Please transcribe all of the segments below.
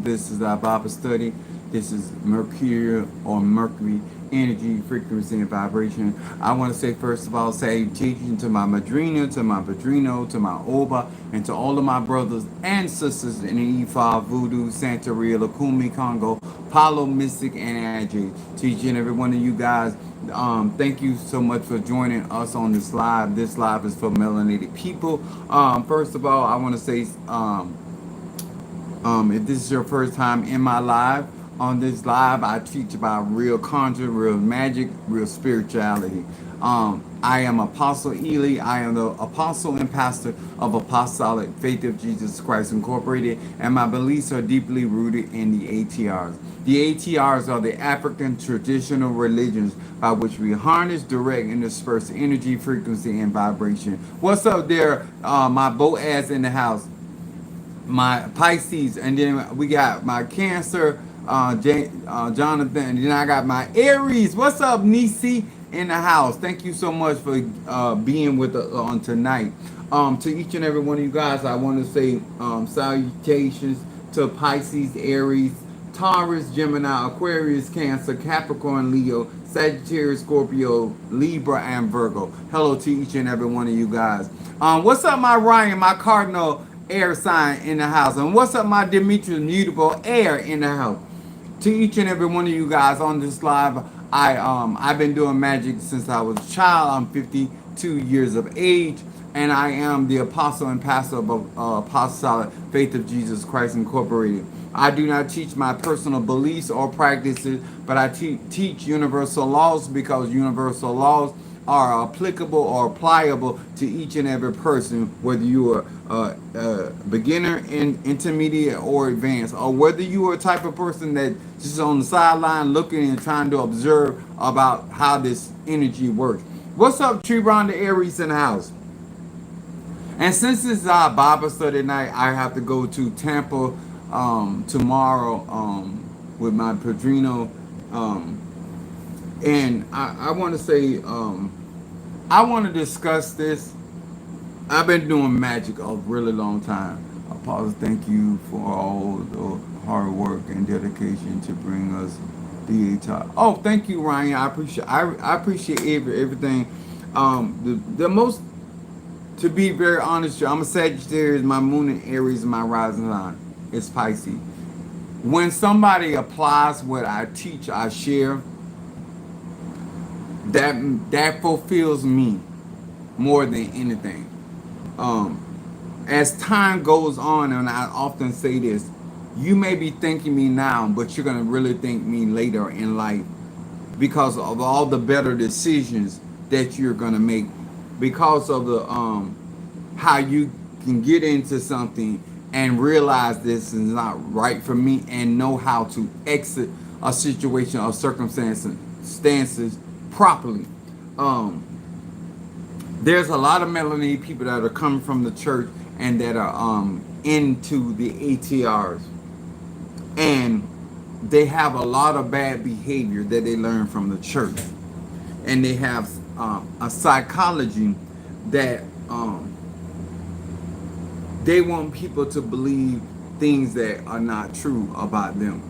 This is our Bible study. This is Mercury energy, frequency, and vibration. I want to say, first of all, say teaching to my madrina, to my padrino, to my oba, and to all of my brothers and sisters in the Ifa, Voodoo, Santeria, Lakumi, Congo, Palo, Mystic, and Ag. Teaching every one of you guys. Thank you so much for joining us on this live. This live is for melanated people. First of all, I want to say, if this is your first time in my live, on this live, I teach about real conjure, real magic, real spirituality. I am Apostle Ely. I am the apostle and pastor of Apostolic Faith of Jesus Christ Incorporated, and my beliefs are deeply rooted in the ATRs. The ATRs are the African traditional religions by which we harness, direct, and disperse energy, frequency, and vibration. What's up there, my Boaz in the house? My Pisces, and then we got my Cancer, Jonathan, and then I got my Aries. What's up, Nisi, in the house? Thank you so much for being with us on tonight. To each and every one of you guys, I want to say salutations to Pisces, Aries, Taurus, Gemini, Aquarius, Cancer, Capricorn, Leo, Sagittarius, Scorpio, Libra, and Virgo. Hello to each and every one of you guys. What's up, my Ryan, my Cardinal air sign in the house? And what's up, my Demetrius, mutable air in the house? To each and every one of you guys on this live, I've been doing magic since I was a child. I'm 52 years of age, and I am the apostle and pastor of Apostolic Faith of Jesus Christ Incorporated. I do not teach my personal beliefs or practices, but I teach universal laws, because universal laws are applicable or pliable to each and every person, whether you are beginner, intermediate, or advanced, or whether you are a type of person that just on the sideline looking and trying to observe about how this energy works. What's up, Tree Rhonda Aries in the house? And since this is our Bible study night, I have to go to Tampa tomorrow with my Padrino. And I want to say, I want to discuss this. I've been doing magic a really long time. Apostle, thank you for all the hard work and dedication to bring us the top. Oh, thank you, Ryan. I appreciate everything. The most, to be very honest, I'm a Sagittarius. My moon in Aries, my rising sign is Pisces. When somebody applies what I teach, I share, that fulfills me more than anything. Um, as time goes on, and I often say this, you may be thanking me now, but you're gonna really thank me later in life, because of all the better decisions that you're gonna make, because of the how you can get into something and realize this is not right for me, and know how to exit a situation or circumstances properly. Um, there's a lot of melanated people that are coming from the church and that are into the ATRs, and they have a lot of bad behavior that they learn from the church, and they have a psychology that they want people to believe things that are not true about them.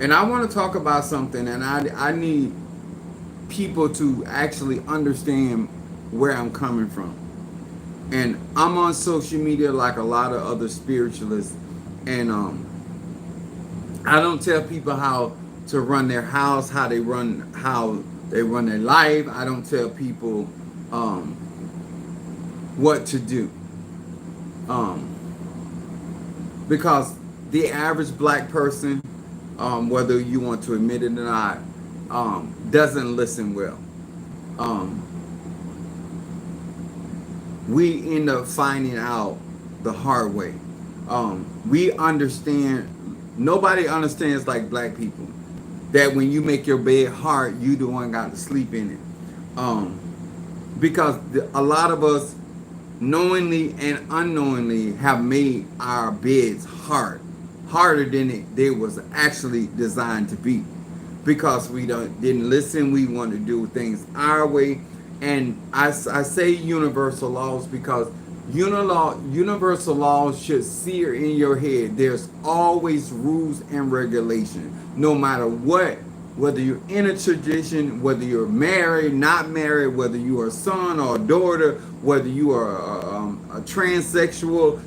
And I want to talk about something, and I need people to actually understand where I'm coming from. And I'm on social media like a lot of other spiritualists, and I don't tell people how to run their house, how they run their life. I don't tell people what to do, because the average black person, whether you want to admit it or not, doesn't listen well. Um, we end up finding out the hard way. We understand, nobody understands like black people, that when you make your bed hard, you the one got to sleep in it. Because a lot of us, knowingly and unknowingly, have made our beds harder than they was actually designed to be, because we didn't listen. We wanted to do things our way. And I say universal laws because Universal laws should sear in your head. There's always rules and regulation, no matter what. Whether you're in a tradition, whether you're married, not married, whether you are a son or a daughter, whether you are a transsexual,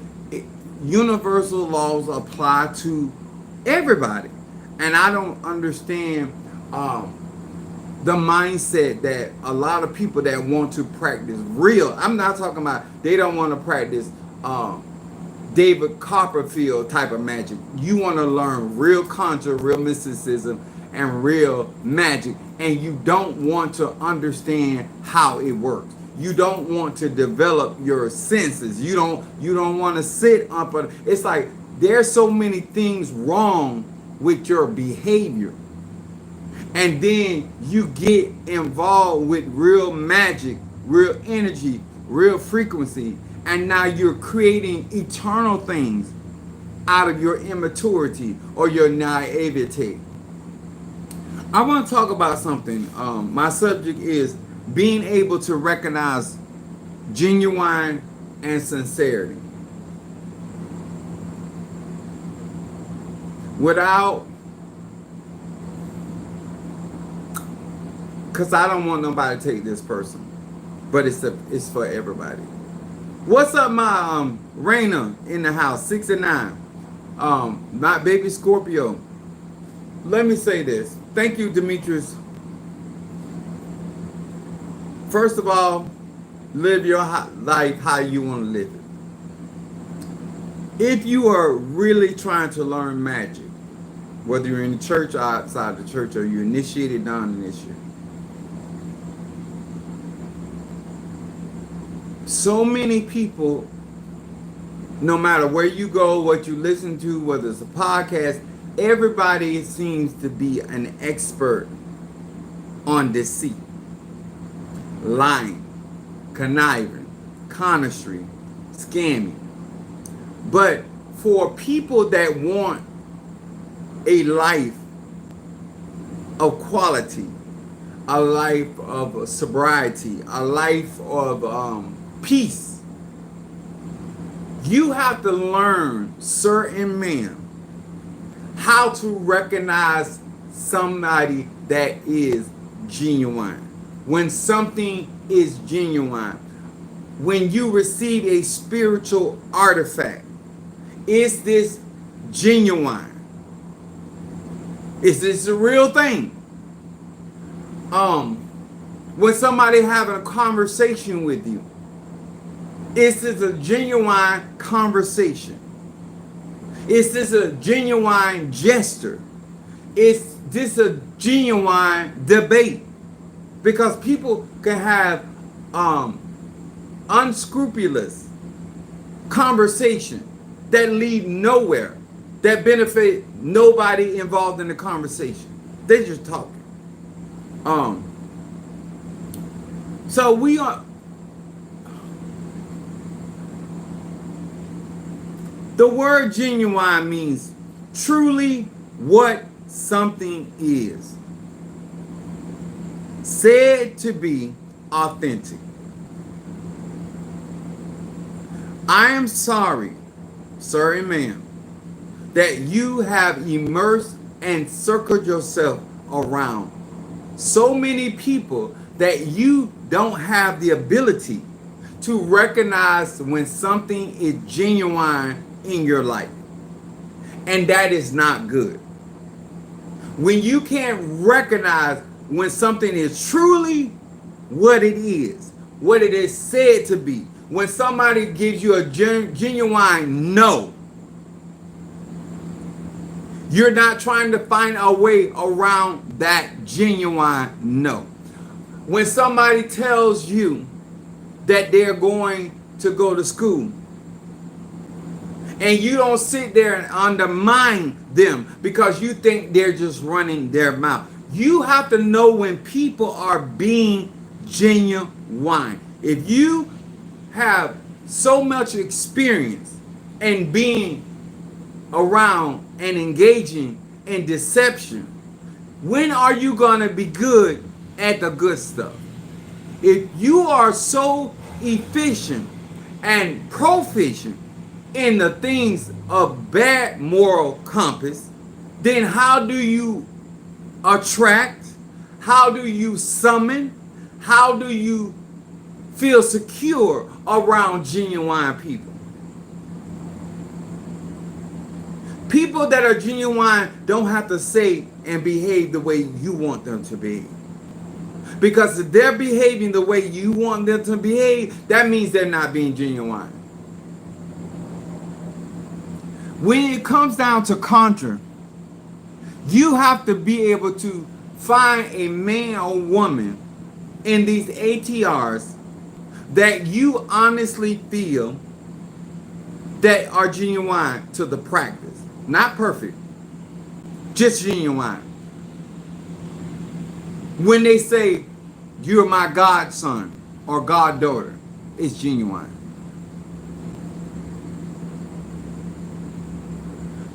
universal laws apply to everybody. And I don't understand the mindset that a lot of people that want to practice real. I'm not talking about they don't want to practice David Copperfield type of magic. You want to learn real conjure, real mysticism, and real magic, and you don't want to understand how it works. You don't want to develop your senses. You don't want to sit up. It's like there's so many things wrong with your behavior, and then you get involved with real magic, real energy, real frequency, and now you're creating eternal things out of your immaturity or your naivete. I want to talk about something. My subject is being able to recognize genuine and sincerity without, because I don't want nobody to take this person, but it's for everybody. What's up, my Raina in the house, 69, my baby Scorpio. Let me say this. Thank you, Demetrius. First of all, live your life how you want to live it. If you are really trying to learn magic, whether you're in the church or outside the church, or you're initiated, non-initiated, so many people, no matter where you go, what you listen to, whether it's a podcast, everybody seems to be an expert on deceit, lying, conniving, conistry, scamming. But for people that want a life of quality, a life of sobriety, a life of peace, you have to learn, certain men, how to recognize somebody that is genuine. When something is genuine, when you receive a spiritual artifact, is this genuine? Is this a real thing? When somebody having a conversation with you, is this a genuine conversation? Is this a genuine gesture? Is this a genuine debate? Because people can have unscrupulous conversation that lead nowhere, that benefit nobody involved in the conversation. They just talking. So we are. The word genuine means truly what something is. Said to be authentic. I am sorry, sir and ma'am, that you have immersed and circled yourself around so many people that you don't have the ability to recognize when something is genuine in your life. And that is not good. When you can't recognize when something is truly what it is said to be, when somebody gives you a genuine no, you're not trying to find a way around that genuine no. When somebody tells you that they're going to go to school, and you don't sit there and undermine them because you think they're just running their mouth. You have to know when people are being genuine. If you have so much experience in being around and engaging in deception, when are you going to be good at the good stuff? If you are so efficient and proficient in the things of bad moral compass, then how do you attract? How do you summon? How do you feel secure around genuine people? People that are genuine don't have to say and behave the way you want them to behave. Because if they're behaving the way you want them to behave, that means they're not being genuine. When it comes down to conjuring, you have to be able to find a man or woman in these ATRs that you honestly feel that are genuine to the practice. Not perfect, just genuine. When they say, you're my godson or goddaughter, it's genuine.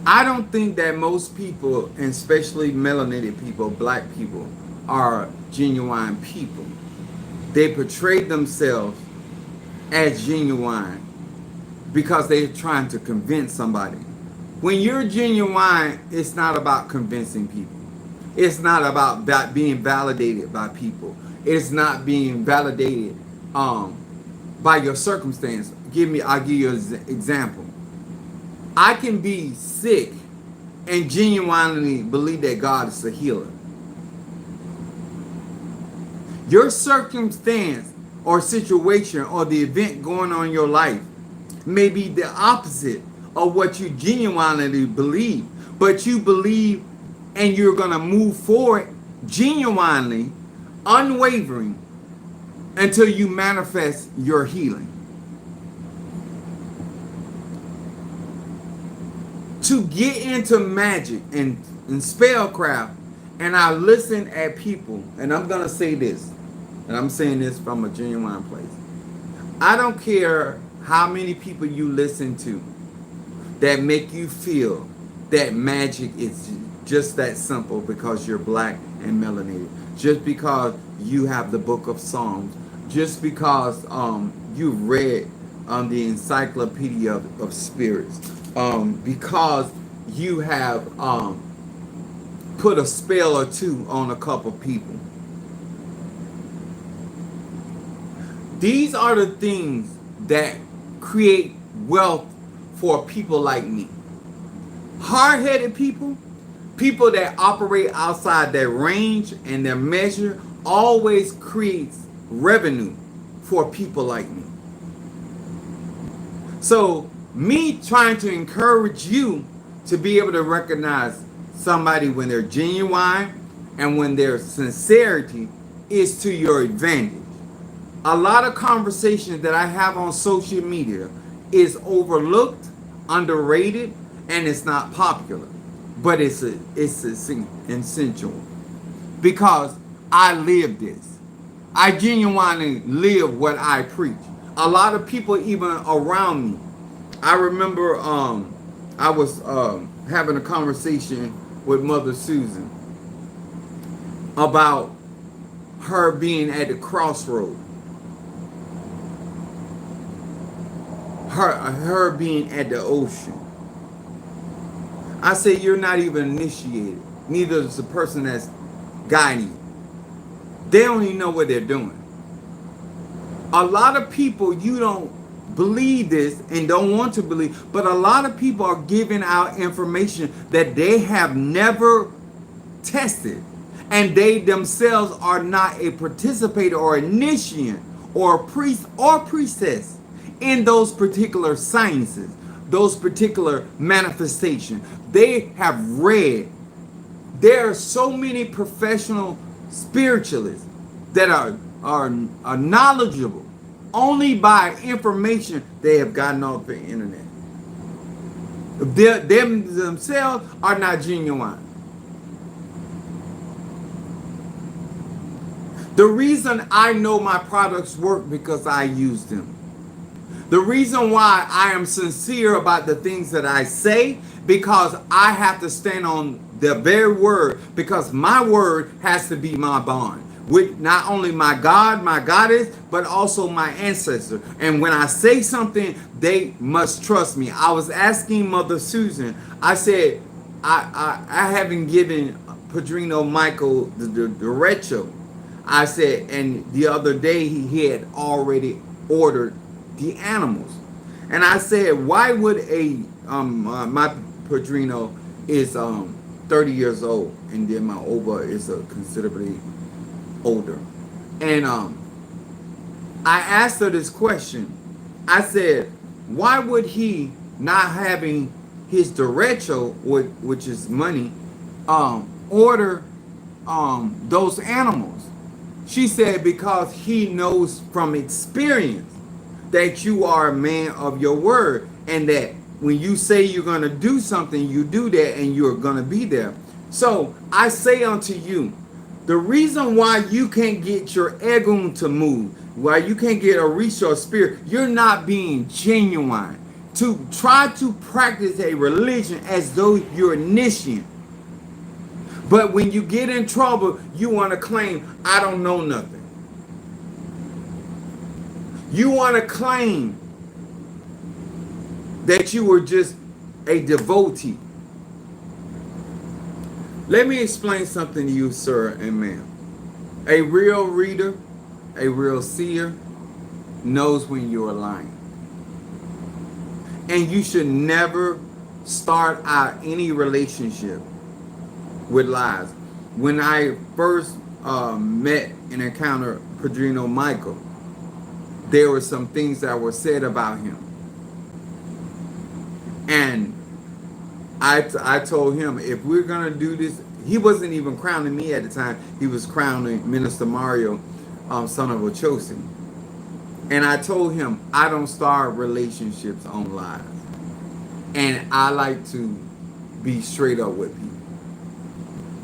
I don't think that most people, and especially melanated people, black people, are genuine people. They portray themselves as genuine because they're trying to convince somebody. When you're genuine, it's not about convincing people. It's not about that being validated by people. It's not being validated by your circumstance. I'll give you an example. I can be sick and genuinely believe that God is a healer. Your circumstance or situation or the event going on in your life may be the opposite of what you genuinely believe, but you believe and you're going to move forward genuinely, unwavering, until you manifest your healing. To get into magic and spellcraft, and I listen at people, and I'm going to say this, and I'm saying this from a genuine place. I don't care how many people you listen to that make you feel that magic is just that simple because you're black and melanated. Just because you have the book of Psalms. Just because you read the encyclopedia of spirits. Because you have put a spell or two on a couple people. These are the things that create wealth for people like me. Hard-headed people, people that operate outside their range and their measure, always creates revenue for people like me. So me trying to encourage you to be able to recognize somebody when they're genuine and when their sincerity is to your advantage. A lot of conversations that I have on social media is overlooked, underrated, and it's not popular. But it's essential. Because I live this. I genuinely live what I preach. A lot of people even around me. I remember I was having a conversation with Mother Susan about her being at the crossroad. Her being at the ocean. I say you're not even initiated. Neither is the person that's guiding you. They don't even know what they're doing. A lot of people, you don't believe this and don't want to believe, but a lot of people are giving out information that they have never tested, and they themselves are not a participator or initiate or a priest or priestess in those particular sciences, those particular manifestations. They have read. There are so many professional spiritualists that are knowledgeable only by information they have gotten off the internet. Them themselves are not genuine. The reason I know my products work because I use them. The reason why I am sincere about the things that I say, because I have to stand on the very word, because my word has to be my bond. with not only my God, my goddess, but also my ancestor. And when I say something, they must trust me. I was asking Mother Susan, I said, I haven't given Padrino Michael the retro. I said, and the other day he had already ordered the animals. And I said, why would my Padrino is 30 years old, and then my Oba is considerably older. And I asked her this question. I said, why would he not having his derecho, which is money, order those animals? She said, because he knows from experience that you are a man of your word, and that when you say you're going to do something, you do that, and you're going to be there. So I say unto you, the reason why you can't get your ego to move, why you can't get a reach your spirit, you're not being genuine. To try to practice a religion as though you're initiate. But when you get in trouble, you want to claim, I don't know nothing. You want to claim that you were just a devotee. Let me explain something to you, sir and ma'am. A real reader, a real seer, knows when you're lying. And you should never start out any relationship with lies. When I first met and encountered Padrino Michael, there were some things that were said about him. And I told him, if we're going to do this, he wasn't even crowning me at the time. He was crowning Minister Mario, son of Ochosi. And I told him, I don't start relationships on lies. And I like to be straight up with people.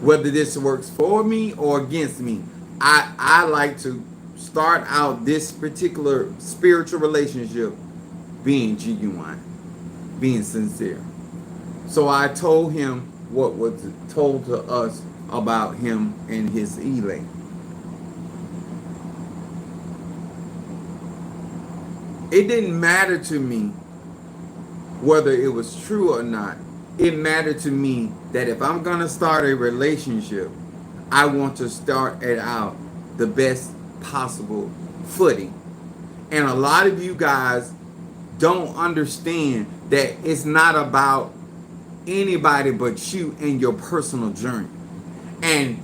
Whether this works for me or against me, I like to start out this particular spiritual relationship being genuine, being sincere. So I told him what was told to us about him and his elect. It didn't matter to me whether it was true or not. It mattered to me that if I'm going to start a relationship, I want to start it out the best possible footing. And a lot of you guys don't understand that it's not about anybody but you and your personal journey. And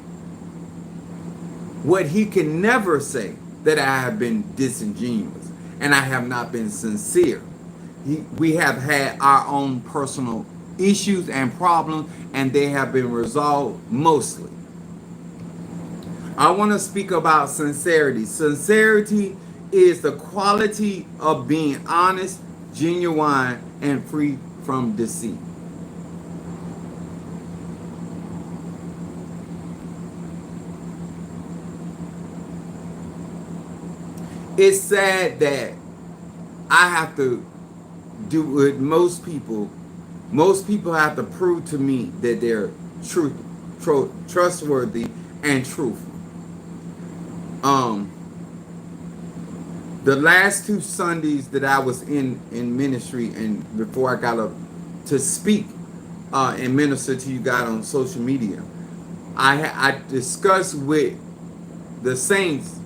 what he can never say that I have been disingenuous and I have not been sincere. We have had our own personal issues and problems, and they have been resolved mostly. I want to speak about sincerity. Sincerity is the quality of being honest, genuine, and free from deceit. It's sad that I have to do with most people. Most people have to prove to me that they're trustworthy and truthful. The last 2 Sundays that I was in ministry, and before I got up to speak and minister to you guys on social media, I discussed with the saints.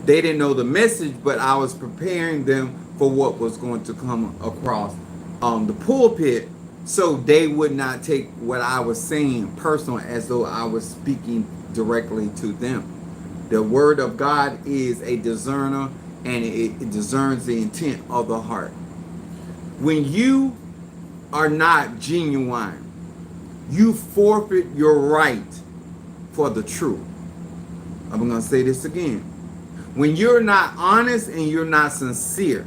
They didn't know the message, but I was preparing them for what was going to come across the pulpit, so they would not take what I was saying personal, as though I was speaking directly to them. The word of God is a discerner, and it discerns the intent of the heart. When you are not genuine, you forfeit your right for the truth. I'm going to say this again. When you're not honest and you're not sincere,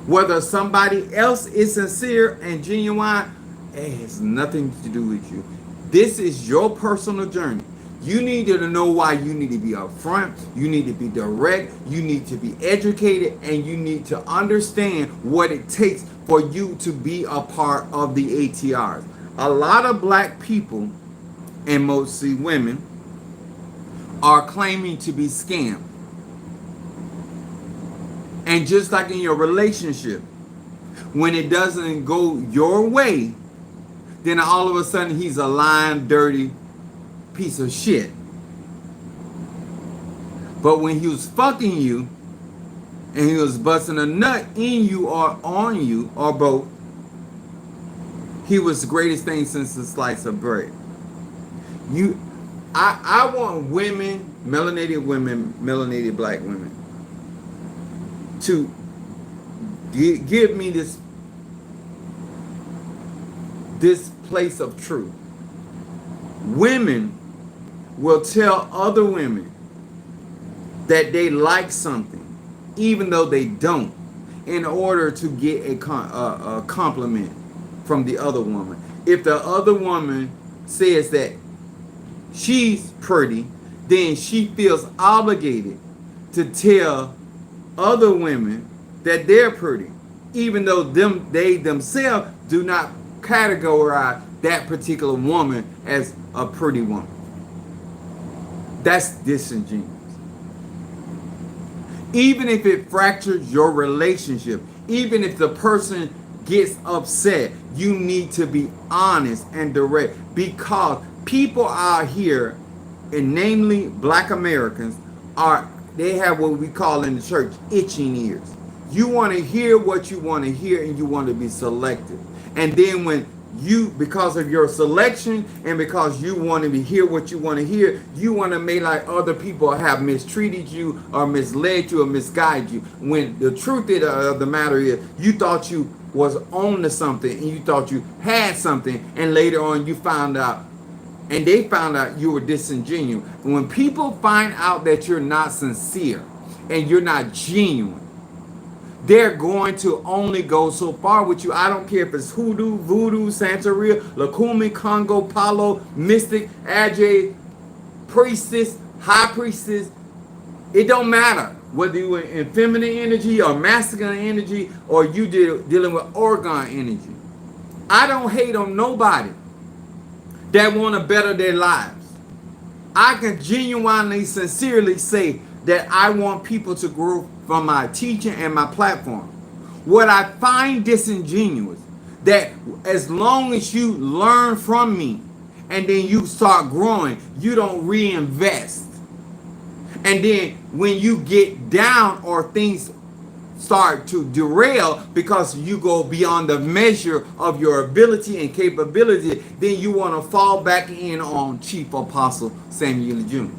whether somebody else is sincere and genuine, it has nothing to do with you. This is your personal journey. You need to know why you need to be upfront. You need to be direct. You need to be educated, and you need to understand what it takes for you to be a part of the ATRs. A lot of black people, and mostly women, are claiming to be scammed. And just like in your relationship, when it doesn't go your way, then all of a sudden he's a lying, dirty piece of shit. But when he was fucking you and he was busting a nut in you or on you or both, he was the greatest thing since the slice of bread. I want women, melanated black women, to give me this place of truth. Women will tell other women that they like something, even though they don't, in order to get a compliment from the other woman. If the other woman says that she's pretty, then she feels obligated to tell other women that they're pretty, even though they themselves do not categorize that particular woman as a pretty woman. That's disingenuous. Even if it fractures your relationship, even if the person gets upset, you need to be honest and direct, because people out here, and namely black Americans, they have what we call in the church itching ears. You want to hear what you want to hear, and you want to be selective. And then when you, because of your selection and because you want to hear what you want to hear, you want to make like other people have mistreated you or misled you or misguided you. When the truth of the matter is, you thought you was on to something and you thought you had something, and later on you found out, and they found out you were disingenuous. When people find out that you're not sincere and you're not genuine, they're going to only go so far with you. I don't care if it's hoodoo, voodoo, Santeria, Lakumi, Congo, Palo, mystic, Ajay, priestess, high priestess. It don't matter whether you're in feminine energy or masculine energy or you dealing with organ energy. I don't hate on nobody that want to better their lives. I can genuinely, sincerely say that I want people to grow from my teaching and my platform. What I find disingenuous, that as long as you learn from me and then you start growing, you don't reinvest. And then when you get down or things start to derail because you go beyond the measure of your ability and capability, then you want to fall back in on Chief Apostle Samuel Jr.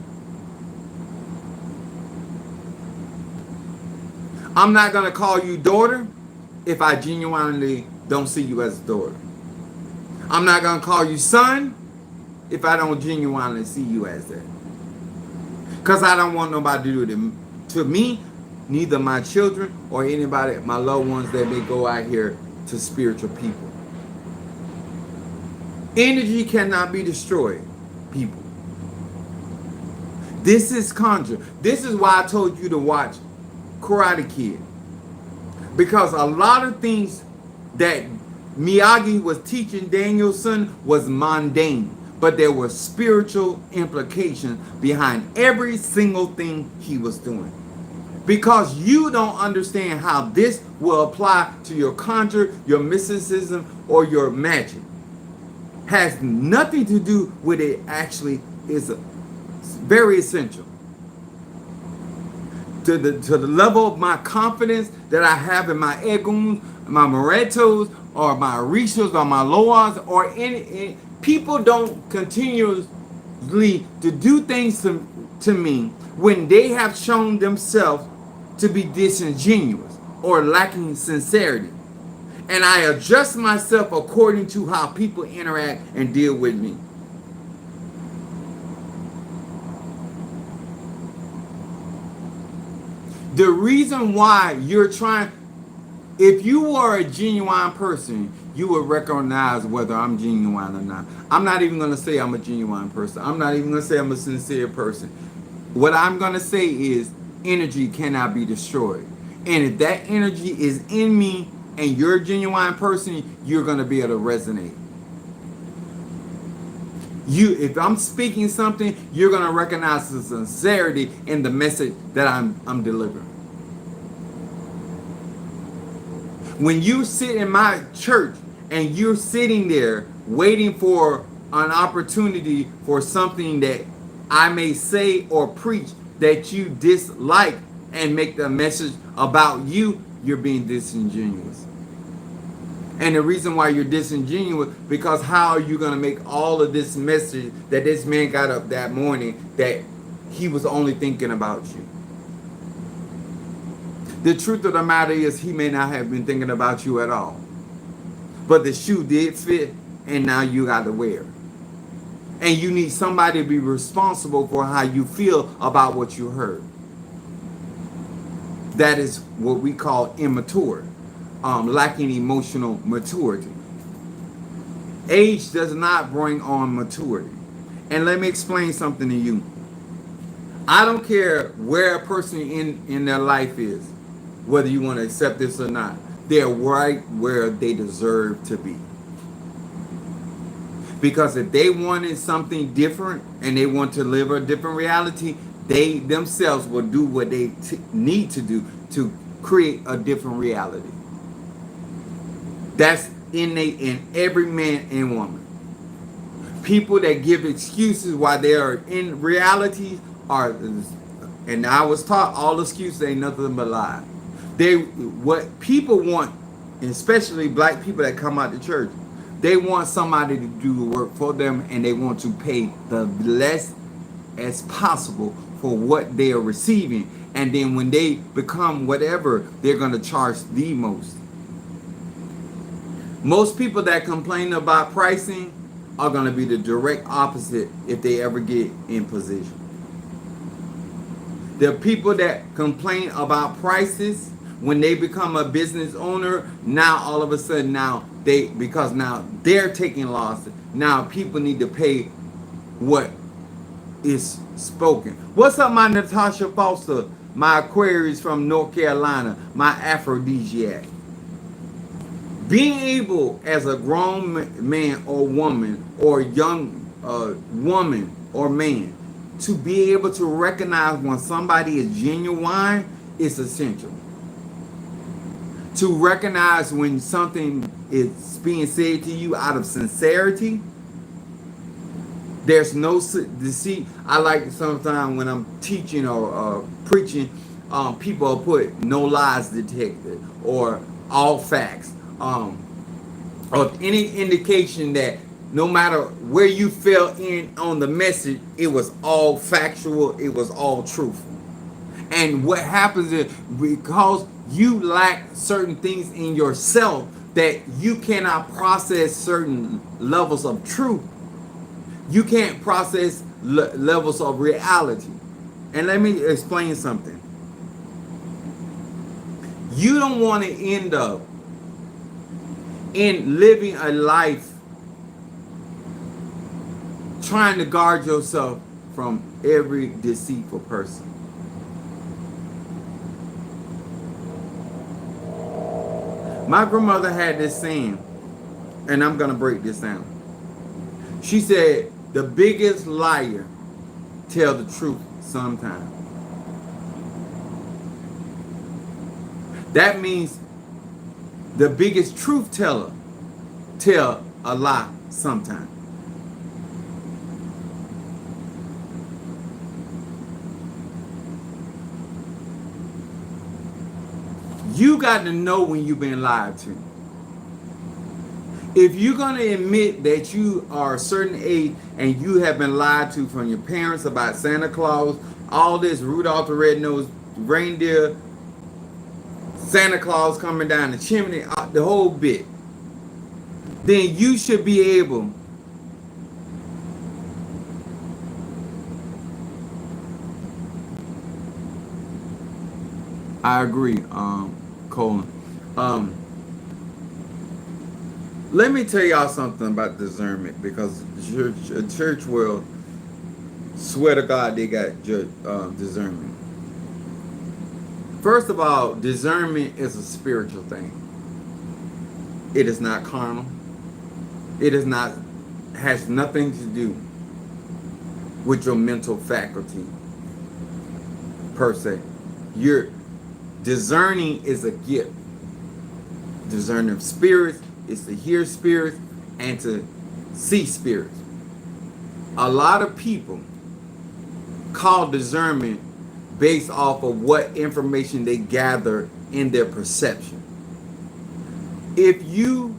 I'm not going to call you daughter if I genuinely don't see you as a daughter. I'm not going to call you son if I don't genuinely see you as that. Because I don't want nobody to do it to me, neither my children or anybody, my loved ones that may go out here to spiritual people. Energy cannot be destroyed, people. This is conjure. This is why I told you to watch Karate Kid, because a lot of things that Miyagi was teaching Danielson was mundane, but there were spiritual implications behind every single thing he was doing. Because you don't understand how this will apply to your conjure, your mysticism, or your magic. Has nothing to do with it. Actually is very essential to the level of my confidence that I have in my Eguns, my Moretos, or my Orishas, or my Loas, or any people don't continuously to do things to me when they have shown themselves to be disingenuous or lacking sincerity. And I adjust myself according to how people interact and deal with me. The reason why you're trying, if you were a genuine person, you would recognize whether I'm genuine or not. I'm not even going to say I'm a genuine person. I'm not even going to say I'm a sincere person. What I'm going to say is energy cannot be destroyed. And if that energy is in me and you're a genuine person, you're going to be able to resonate. If I'm speaking something, you're gonna recognize the sincerity in the message that I'm delivering. When you sit in my church and you're sitting there waiting for an opportunity for something that I may say or preach that you dislike and make the message about you, you're being disingenuous. And the reason why you're disingenuous, because how are you going to make all of this message that this man got up that morning that he was only thinking about you? The truth of the matter is he may not have been thinking about you at all. But the shoe did fit and now you got to wear it. And you need somebody to be responsible for how you feel about what you heard. That is what we call immature, lacking emotional maturity. Age does not bring on maturity. And let me explain something to you. I don't care where a person in their life is, whether you want to accept this or not. They're right where they deserve to be. Because if they wanted something different and they want to live a different reality, they themselves will do what they need to do to create a different reality. That's innate in every man and woman. People that give excuses why they are in reality are, and I was taught all excuses ain't nothing but lies. What people want, especially black people that come out to church, they want somebody to do the work for them, and they want to pay the less as possible for what they are receiving. And then when they become whatever, they're going to charge the most. Most people that complain about pricing are going to be the direct opposite if they ever get in position. The people that complain about prices, when they become a business owner, now all of a sudden because now they're taking losses. Now people need to pay what is spoken. What's up, my Natasha Foster, my Aquarius from North Carolina, my aphrodisiac? Being able as a grown man or woman or young woman or man to be able to recognize when somebody is genuine is essential. To recognize when something is being said to you out of sincerity, there's no deceit. I like sometimes when I'm teaching or preaching, people will put no lies detected or all facts, or any indication that no matter where you fell in on the message, it was all factual, it was all truthful. And what happens is, because you lack certain things in yourself that you cannot process certain levels of truth, you can't process levels of reality. And let me explain something. You don't want to end up in living a life trying to guard yourself from every deceitful person. My grandmother had this saying, and I'm going to break this down. She said, the biggest liar tell the truth sometimes. That means the biggest truth teller tell a lie sometimes. You got to know when you've been lied to. If you're going to admit that you are a certain age and you have been lied to from your parents about Santa Claus, all this Rudolph the Red-Nosed Reindeer, Santa Claus coming down the chimney, the whole bit, then you should be able I agree, Colin. Let me tell y'all something about discernment, because the church world, swear to God, they got discernment. First of all, discernment is a spiritual thing. It is not carnal. It is not, has nothing to do with your mental faculty per se. You're discerning is a gift. Discerning of spirits is to hear spirits and to see spirits. A lot of people call discernment based off of what information they gather in their perception. If you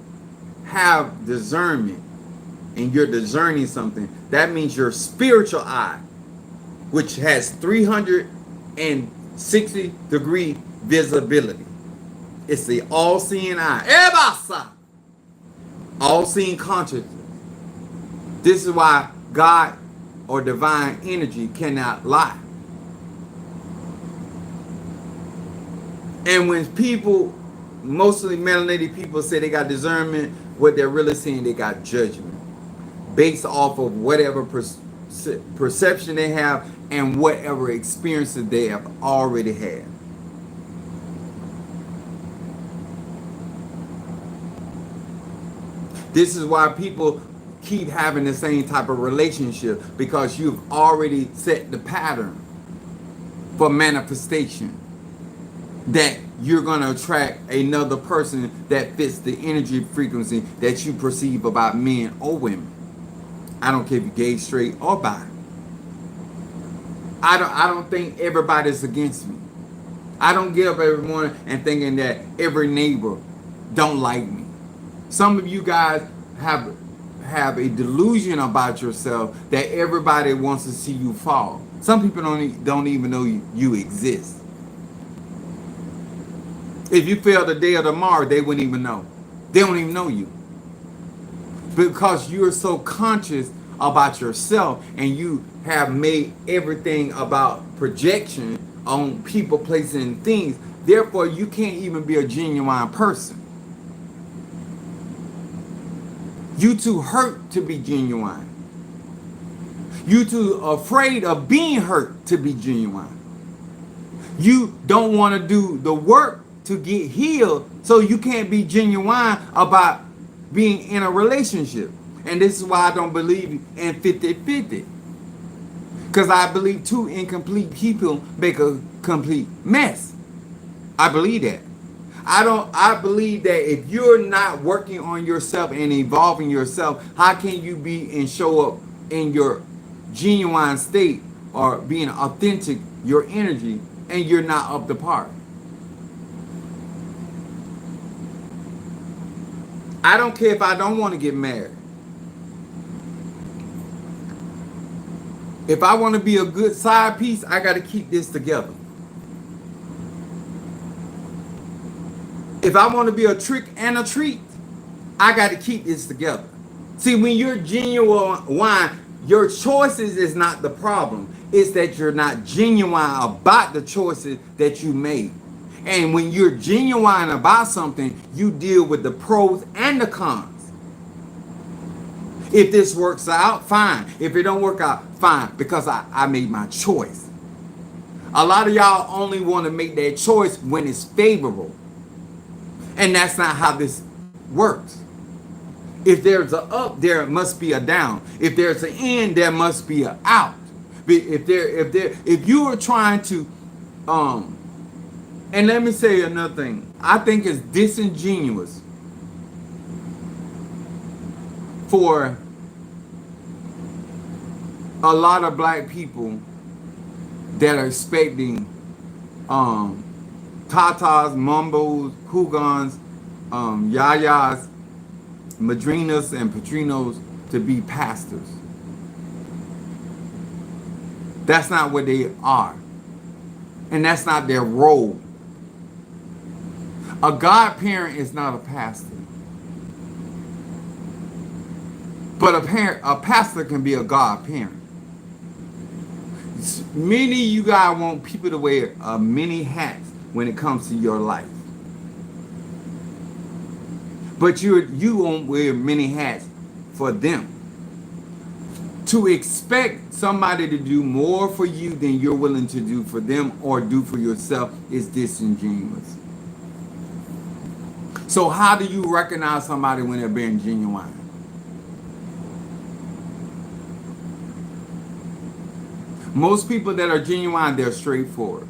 have discernment and you're discerning something, that means your spiritual eye, which has 360-degree visibility. It's the all-seeing eye. Ebasa! All-seeing consciousness. This is why God or divine energy cannot lie. And when people, mostly melanated people, say they got discernment, what they're really saying, they got judgment based off of whatever perception they have and whatever experiences they have already had. This is why people keep having the same type of relationship, because you've already set the pattern for manifestation that you're going to attract another person that fits the energy frequency that you perceive about men or women. I don't care if you're gay, straight, or bi. I don't think everybody's against me. I don't get up every morning and thinking that every neighbor don't like me. Some of you guys have a delusion about yourself that everybody wants to see you fall. Some people don't even know you exist. If you fail today or tomorrow, they wouldn't even know. They don't even know you. Because you're so conscious about yourself and you have made everything about projection on people, places, and things. Therefore, you can't even be a genuine person. You too hurt to be genuine. You too afraid of being hurt to be genuine. You don't want to do the work to get healed, so you can't be genuine about being in a relationship. And this is why I don't believe in 50-50. Because I believe two incomplete people make a complete mess. I believe that. I believe that if you're not working on yourself and evolving yourself, how can you be and show up in your genuine state or being authentic, your energy, and you're not up to par? I don't care if I don't want to get married. If I want to be a good side piece, I got to keep this together. If I want to be a trick and a treat, I got to keep this together. See, when you're genuine, your choices is not the problem. It's that you're not genuine about the choices that you made. And when you're genuine about something, you deal with the pros and the cons. If this works out, fine. If it don't work out, fine. Because I made my choice. A lot of y'all only want to make that choice when it's favorable. And that's not how this works. If there's an up, there must be a down. If there's an in, there must be an out. If you are trying to, and let me say another thing. I think it's disingenuous for a lot of black people that are expecting tatas, mumbos, hugans, yayas, madrinas, and patrinos to be pastors. That's not what they are. And that's not their role. A godparent is not a pastor. But a pastor can be a godparent. Many of you guys want people to wear many hats when it comes to your life. But you won't wear many hats for them. To expect somebody to do more for you than you're willing to do for them or do for yourself is disingenuous. So how do you recognize somebody when they're being genuine? Most people that are genuine, they're straightforward,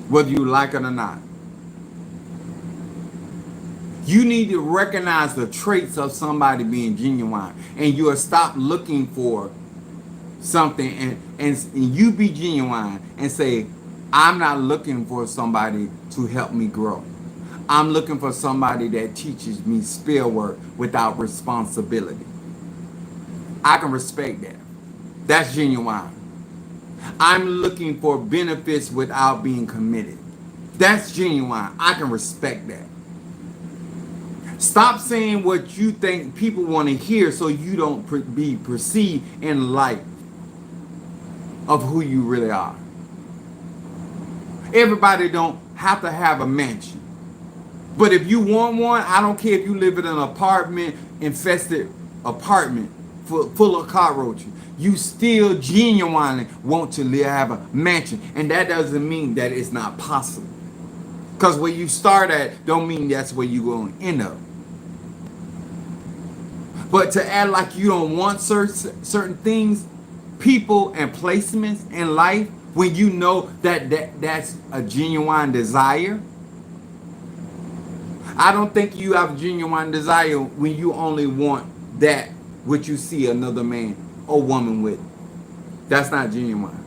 whether you like it or not. You need to recognize the traits of somebody being genuine, and you'll stop looking for something, and you be genuine and say, I'm not looking for somebody to help me grow. I'm looking for somebody that teaches me skill work without responsibility. I can respect that. That's genuine. I'm looking for benefits without being committed. That's genuine. I can respect that. Stop saying what you think people want to hear so you don't be perceived in light of who you really are. Everybody don't have to have a mansion. But if you want one, I don't care if you live in an apartment, infested apartment full of cockroaches. You still genuinely want to have a mansion. And that doesn't mean that it's not possible. Because where you start at don't mean that's where you're going to end up. But to act like you don't want certain things, people, and placements in life, when you know that's a genuine desire. I don't think you have genuine desire when you only want that which you see another man or woman with. That's not genuine.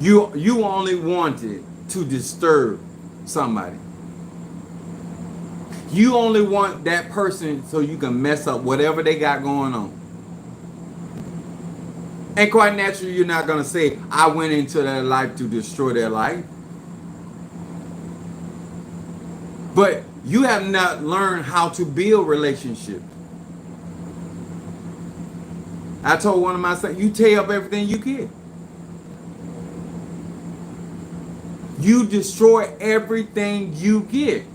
You only wanted to disturb somebody. You only want that person so you can mess up whatever they got going on. And quite naturally, you're not going to say, I went into their life to destroy their life. But you have not learned how to build relationships. I told one of my sons, you tear up everything you get. You destroy everything you get.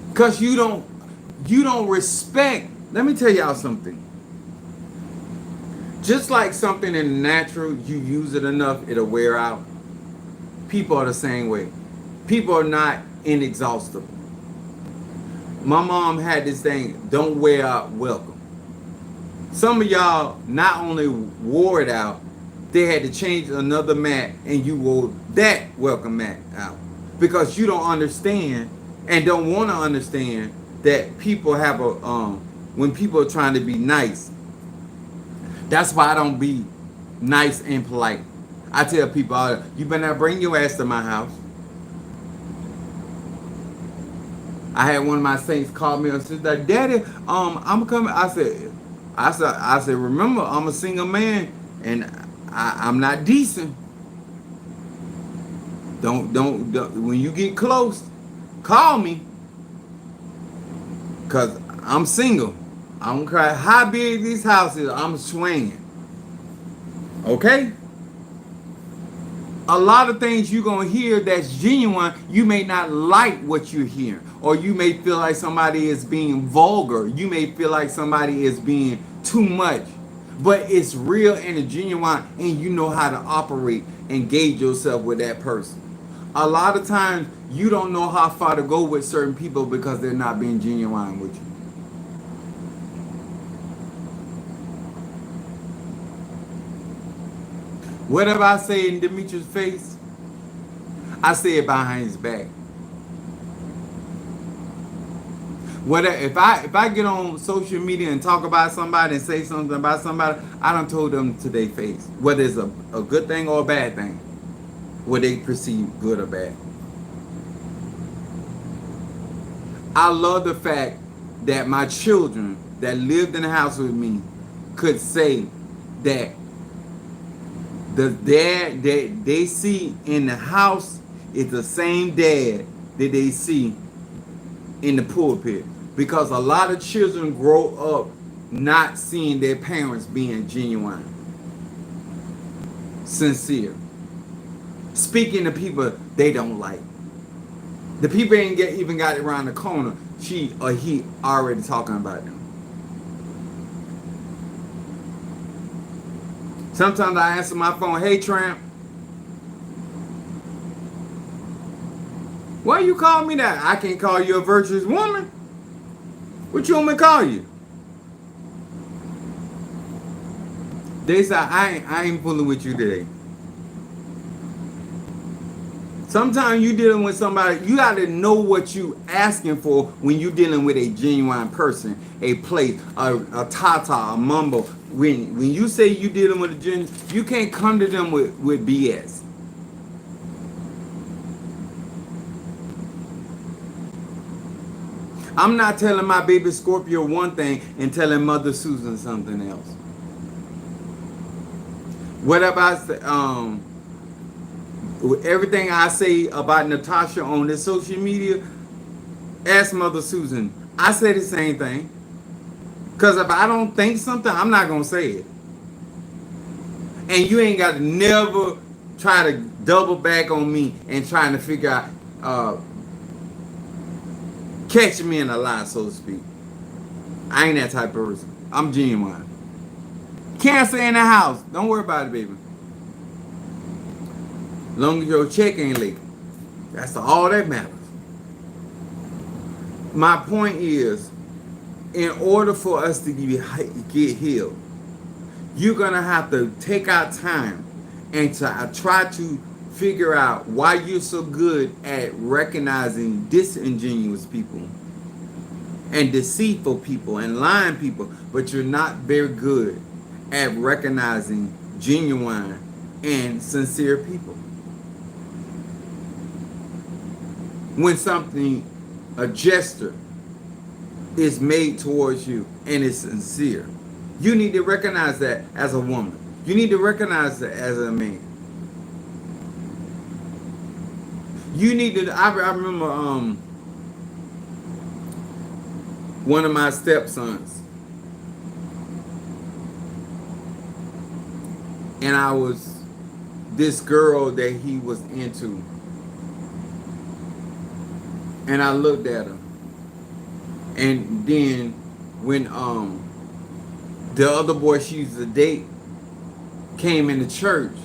Because you don't respect. Let me tell y'all something. Just like something in the natural, you use it enough, it'll wear out. People are the same way. People are not inexhaustible. My mom had this thing, don't wear out welcome. Some of y'all not only wore it out, they had to change another mat and you wore that welcome mat out. Because you don't understand and don't want to understand that people have when people are trying to be nice. That's why I don't be nice and polite. I tell people, you better not bring your ass to my house. I had one of my saints call me and said, Daddy, I'm coming. I said, remember, I'm a single man and I'm not decent. Don't when you get close, call me. Cause I'm single. I don't care how big this house is, I'm swinging. Okay? A lot of things you're going to hear that's genuine, you may not like what you're hearing. Or you may feel like somebody is being vulgar. You may feel like somebody is being too much. But it's real and it's genuine and you know how to operate and gauge yourself with that person. A lot of times you don't know how far to go with certain people because they're not being genuine with you. Whatever I say in Demetrius' face, I say it behind his back. Whatever, if I get on social media and talk about somebody and say something about somebody, I done told them to their face, whether it's a good thing or a bad thing, what they perceive good or bad. I love the fact that my children that lived in the house with me could say that the dad that they see in the house is the same dad that they see in the pulpit. Because a lot of children grow up not seeing their parents being genuine, sincere, speaking to people they don't like. The people ain't even got it around the corner, she or he already talking about them. Sometimes I answer my phone, hey Tramp, why you call me that? I can't call you a virtuous woman. What you want me to call you? They say I ain't fooling with you today. Sometimes you dealing with somebody, you got to know what you asking for when you dealing with a genuine person, a place, a tata, a mumble. When you say you dealing with a genuine, you can't come to them with BS. I'm not telling my baby Scorpio one thing and telling Mother Susan something else. Whatever I say, everything I say about Natasha on this social media, ask Mother Susan. I say the same thing. Because if I don't think something, I'm not going to say it. And you ain't got to never try to double back on me and trying to figure out, catch me in a lie, so to speak. I ain't that type of person. I'm genuine. Cancer in the house. Don't worry about it, baby. Long as your check ain't late. That's all that matters. My point is, in order for us to get healed, you're going to have to take out time and to try to figure out why you're so good at recognizing disingenuous people and deceitful people and lying people, but you're not very good at recognizing genuine and sincere people. When something, a gesture, is made towards you and is sincere, you need to recognize that as a woman. You need to recognize that as a man. You need to. I remember one of my stepsons, and I was this girl that he was into, and I looked at her, and then when the other boy she used to date came into church,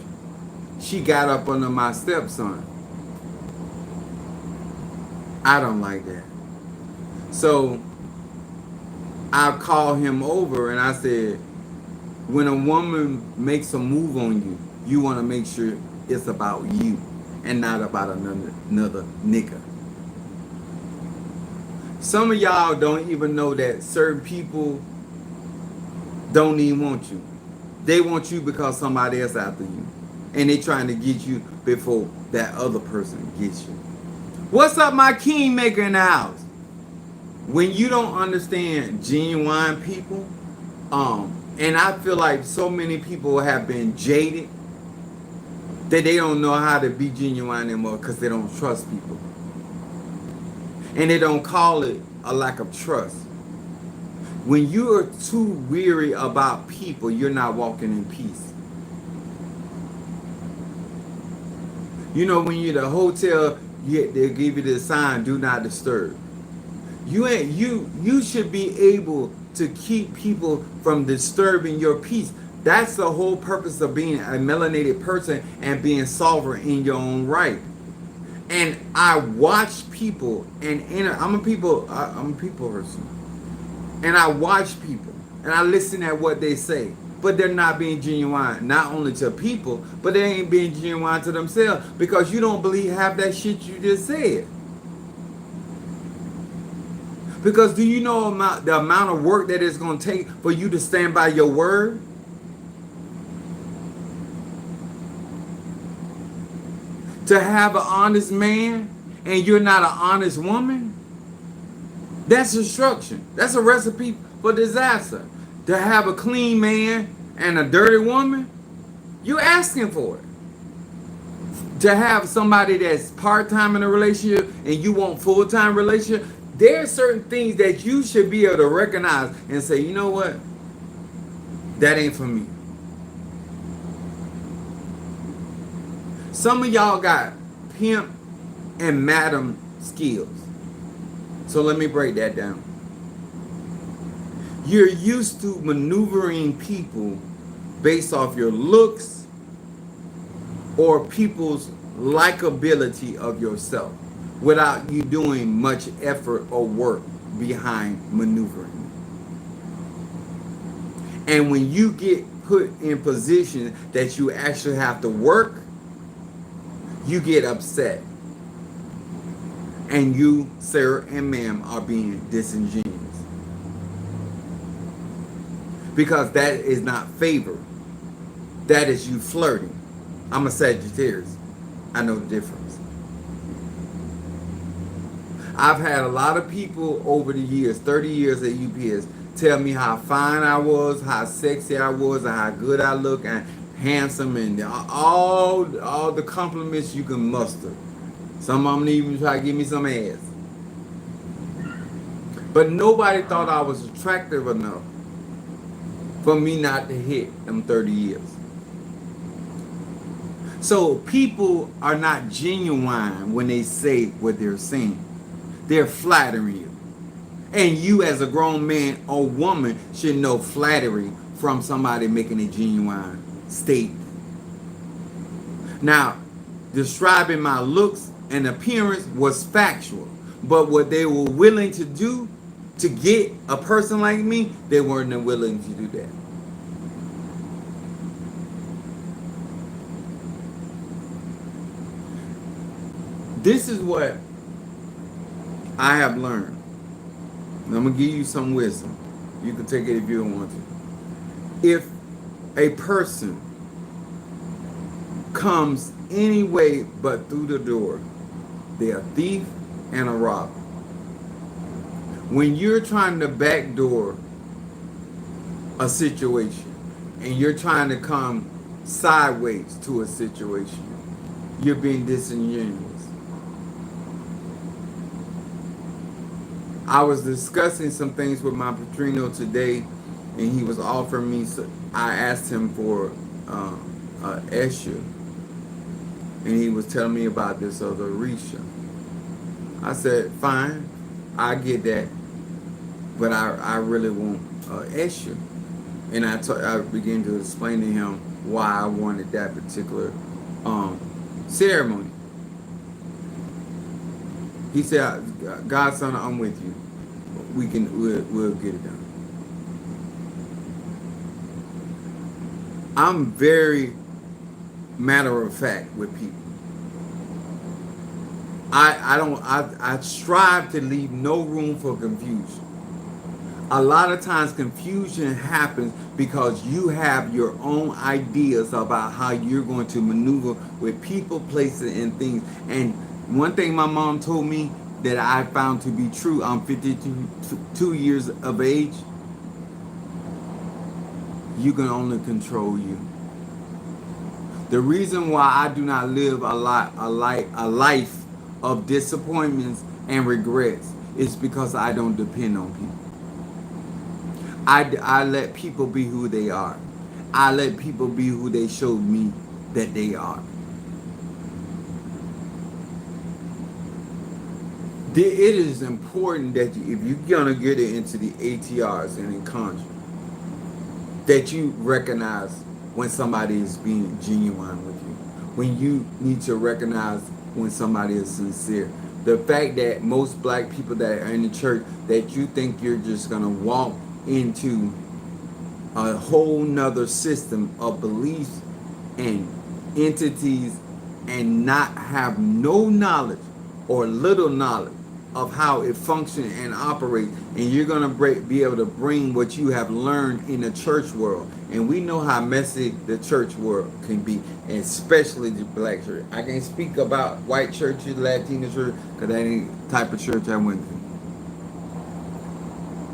she got up under my stepson. I don't like that. So I called him over and I said, when a woman makes a move on you, you want to make sure it's about you and not about another nigga. Some of y'all don't even know that certain people don't even want you. They want you because somebody else after you. And they trying to get you before that other person gets you. What's up, my kingmaker in the house? When you don't understand genuine people, and I feel like so many people have been jaded that they don't know how to be genuine anymore because they don't trust people. And they don't call it a lack of trust. When you are too weary about people, you're not walking in peace. You know, when you're at a hotel, they'll give you the sign, do not disturb. You should be able to keep people from disturbing your peace. That's the whole purpose of being a melanated person and being sovereign in your own right. And I watch people, and I'm a people person, and I watch people, and I listen at what they say, but they're not being genuine, not only to people, but they ain't being genuine to themselves because you don't believe half that shit you just said. Because do you know the amount of work that it's going to take for you to stand by your word? To have an honest man and you're not an honest woman? That's destruction. That's a recipe for disaster. To have a clean man and a dirty woman? You're asking for it. To have somebody that's part-time in a relationship and you want full-time relationship, there are certain things that you should be able to recognize and say, you know what? That ain't for me. Some of y'all got pimp and madam skills. So let me break that down. You're used to maneuvering people based off your looks or people's likability of yourself without you doing much effort or work behind maneuvering. And when you get put in position that you actually have to work, you get upset. And you, sir and ma'am, are being disingenuous. Because that is not favor. That is you flirting. I'm a Sagittarius. I know the difference. I've had a lot of people over the years, 30 years at UPS, tell me how fine I was, how sexy I was, and how good I look, and handsome, and all the compliments you can muster. Some of them even try to give me some ass. But nobody thought I was attractive enough for me not to hit them 30 years. So people are not genuine when they say what they're saying. They're flattering you. And you as a grown man or woman should know flattery from somebody making a genuine statement. Now, describing my looks and appearance was factual. But what they were willing to do to get a person like me, they weren't willing to do that. This is what I have learned. And I'm going to give you some wisdom. You can take it if you don't want to. If a person comes any way but through the door, they're a thief and a robber. When you're trying to backdoor a situation and you're trying to come sideways to a situation, you're being disingenuous. I was discussing some things with my Padrino today, and he was offering me. I asked him for Esha, and he was telling me about this other Risha. I said, fine, I get that, but I really want Esha. And I began to explain to him why I wanted that particular ceremony. He said, Godson, I'm with you. We'll get it done. I'm very matter of fact with people. I strive to leave no room for confusion. A lot of times confusion happens because you have your own ideas about how you're going to maneuver with people, places, and things. And one thing my mom told me that I found to be true, I'm 52 years of age, you can only control you. The reason why I do not live a life of disappointments and regrets is because I don't depend on people. I let people be who they are. I let people be who they showed me that they are. It is important that if you're gonna get it into the ATRs and in conjure, that you recognize when somebody is being genuine with you. When you need to recognize when somebody is sincere. The fact that most black people that are in the church, that you think you're just gonna walk into a whole nother system of beliefs and entities and not have no knowledge or little knowledge of how it functions and operates, and you're going to be able to bring what you have learned in the church world. And we know how messy the church world can be, and especially the black church. I can't speak about white churches, Latino church, because that ain't the type of church I went to.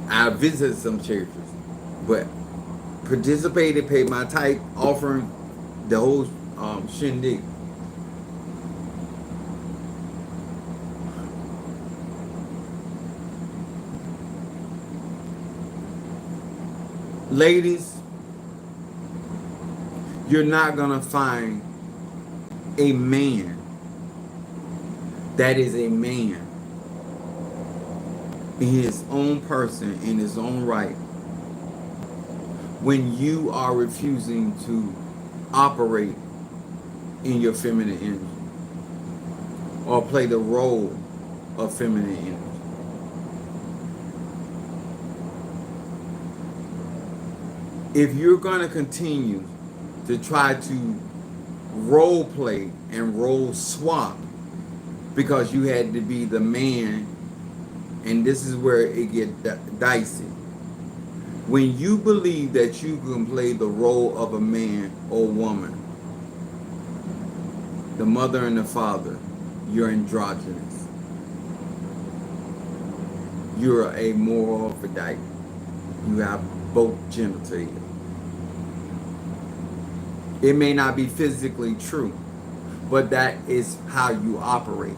I visited some churches, but participated, paid my tithe, offering, the whole shindig. Ladies, you're not gonna find a man that is a man in his own person, in his own right, when you are refusing to operate in your feminine energy or play the role of feminine energy. If you're going to continue to try to role play and role swap because you had to be the man, and this is where it gets dicey. When you believe that you can play the role of a man or woman, the mother and the father, you're androgynous. You're a hermaphrodite. You have both genitalia. It may not be physically true, but that is how you operate.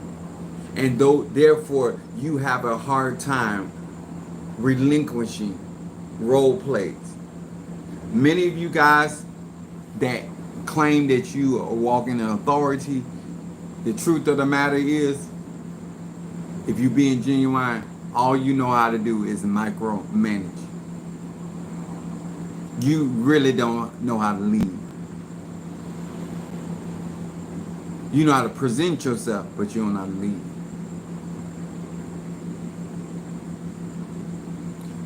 And therefore, you have a hard time relinquishing role plays. Many of you guys that claim that you are walking in authority, the truth of the matter is, if you're being genuine, all you know how to do is micromanage. You really don't know how to lead. You know how to present yourself, but you don't know how to lead.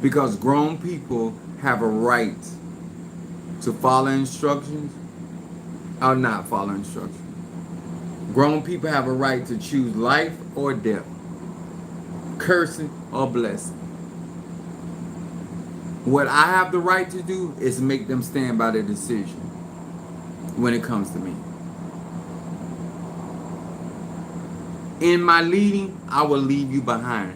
Because grown people have a right to follow instructions or not follow instructions. Grown people have a right to choose life or death, cursing or blessing. What I have the right to do is make them stand by their decision when it comes to me. In my leading, I will leave you behind.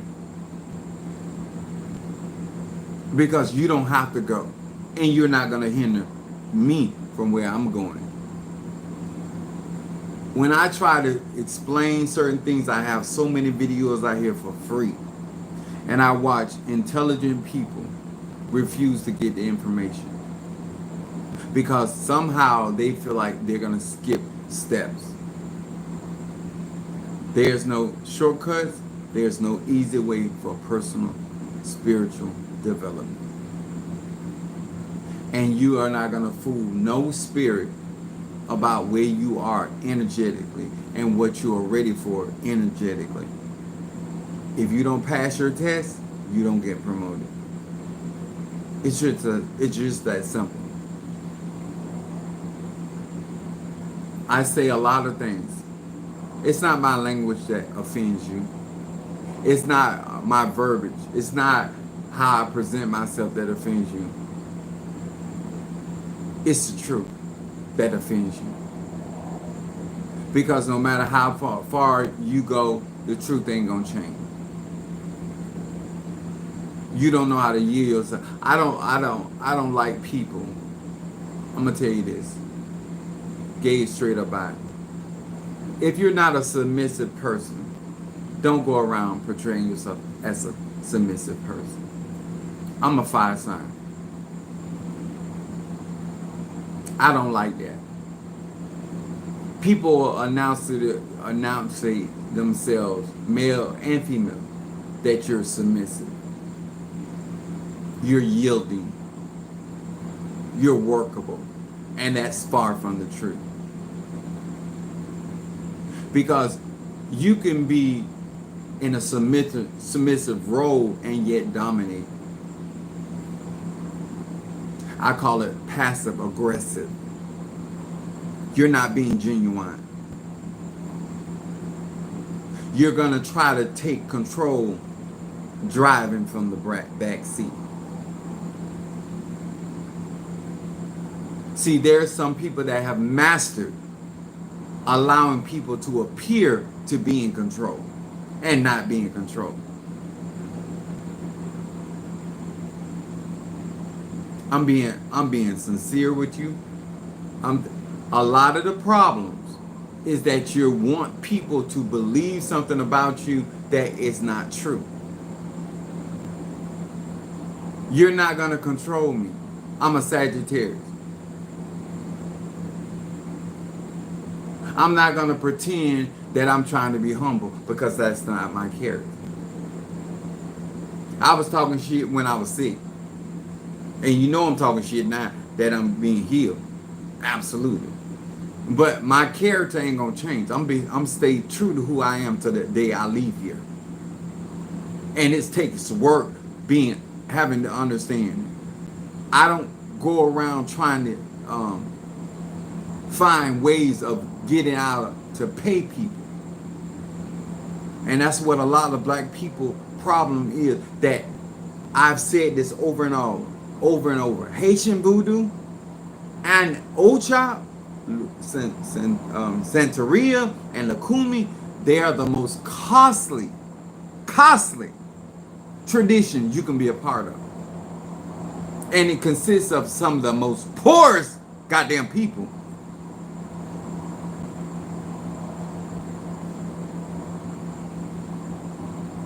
Because you don't have to go. And you're not going to hinder me from where I'm going. When I try to explain certain things, I have so many videos out here for free. And I watch intelligent people refuse to get the information. Because somehow they feel like they're going to skip steps. There's no shortcuts. There's no easy way for personal spiritual development. And you are not going to fool no spirit about where you are energetically and what you are ready for energetically. If you don't pass your test, you don't get promoted. It's just that simple. I say a lot of things. It's not my language that offends you. It's not my verbiage. It's not how I present myself that offends you. It's the truth that offends you. Because no matter how far you go, the truth ain't gonna change. You don't know how to yield yourself. I don't like people. I'm gonna tell you this. Gauge straight up by it. If you're not a submissive person, don't go around portraying yourself as a submissive person. I'm a fire sign. I don't like that. People announce themselves, male and female, that you're submissive. You're yielding. You're workable. And that's far from the truth. Because you can be in a submissive role and yet dominate. I call it passive aggressive. You're not being genuine. You're going to try to take control driving from the back seat. See, there are some people that have mastered allowing people to appear to be in control and not be in control. I'm being sincere with you. A lot of the problems is that you want people to believe something about you that is not true. You're not going to control me. I'm a Sagittarius. I'm not going to pretend that I'm trying to be humble because that's not my character. I was talking shit when I was sick. And you know I'm talking shit now that I'm being healed. Absolutely. But my character ain't going to change. I'm stay true to who I am to the day I leave here. And it takes work having to understand. I don't go around trying to find ways of getting out to pay people. And that's what a lot of black people problem is, that I've said this over and over. Haitian voodoo and Ocha, Santeria and Lakumi, they are the most costly traditions you can be a part of. And it consists of some of the most poorest goddamn people.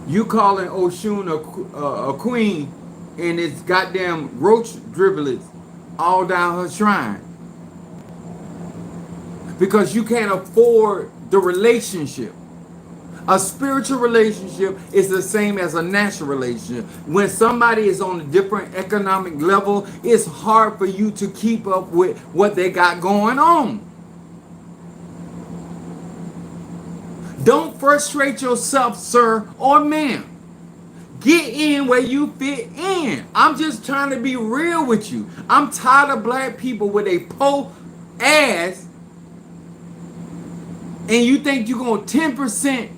You calling Oshun a queen, and it's goddamn roach dribblets all down her shrine. Because you can't afford the relationship. A spiritual relationship is the same as a natural relationship. When somebody is on a different economic level, it's hard for you to keep up with what they got going on. Don't frustrate yourself, sir or ma'am. Get in where you fit in. I'm just trying to be real with you. I'm tired of black people with a po ass, and you think you're going to 10%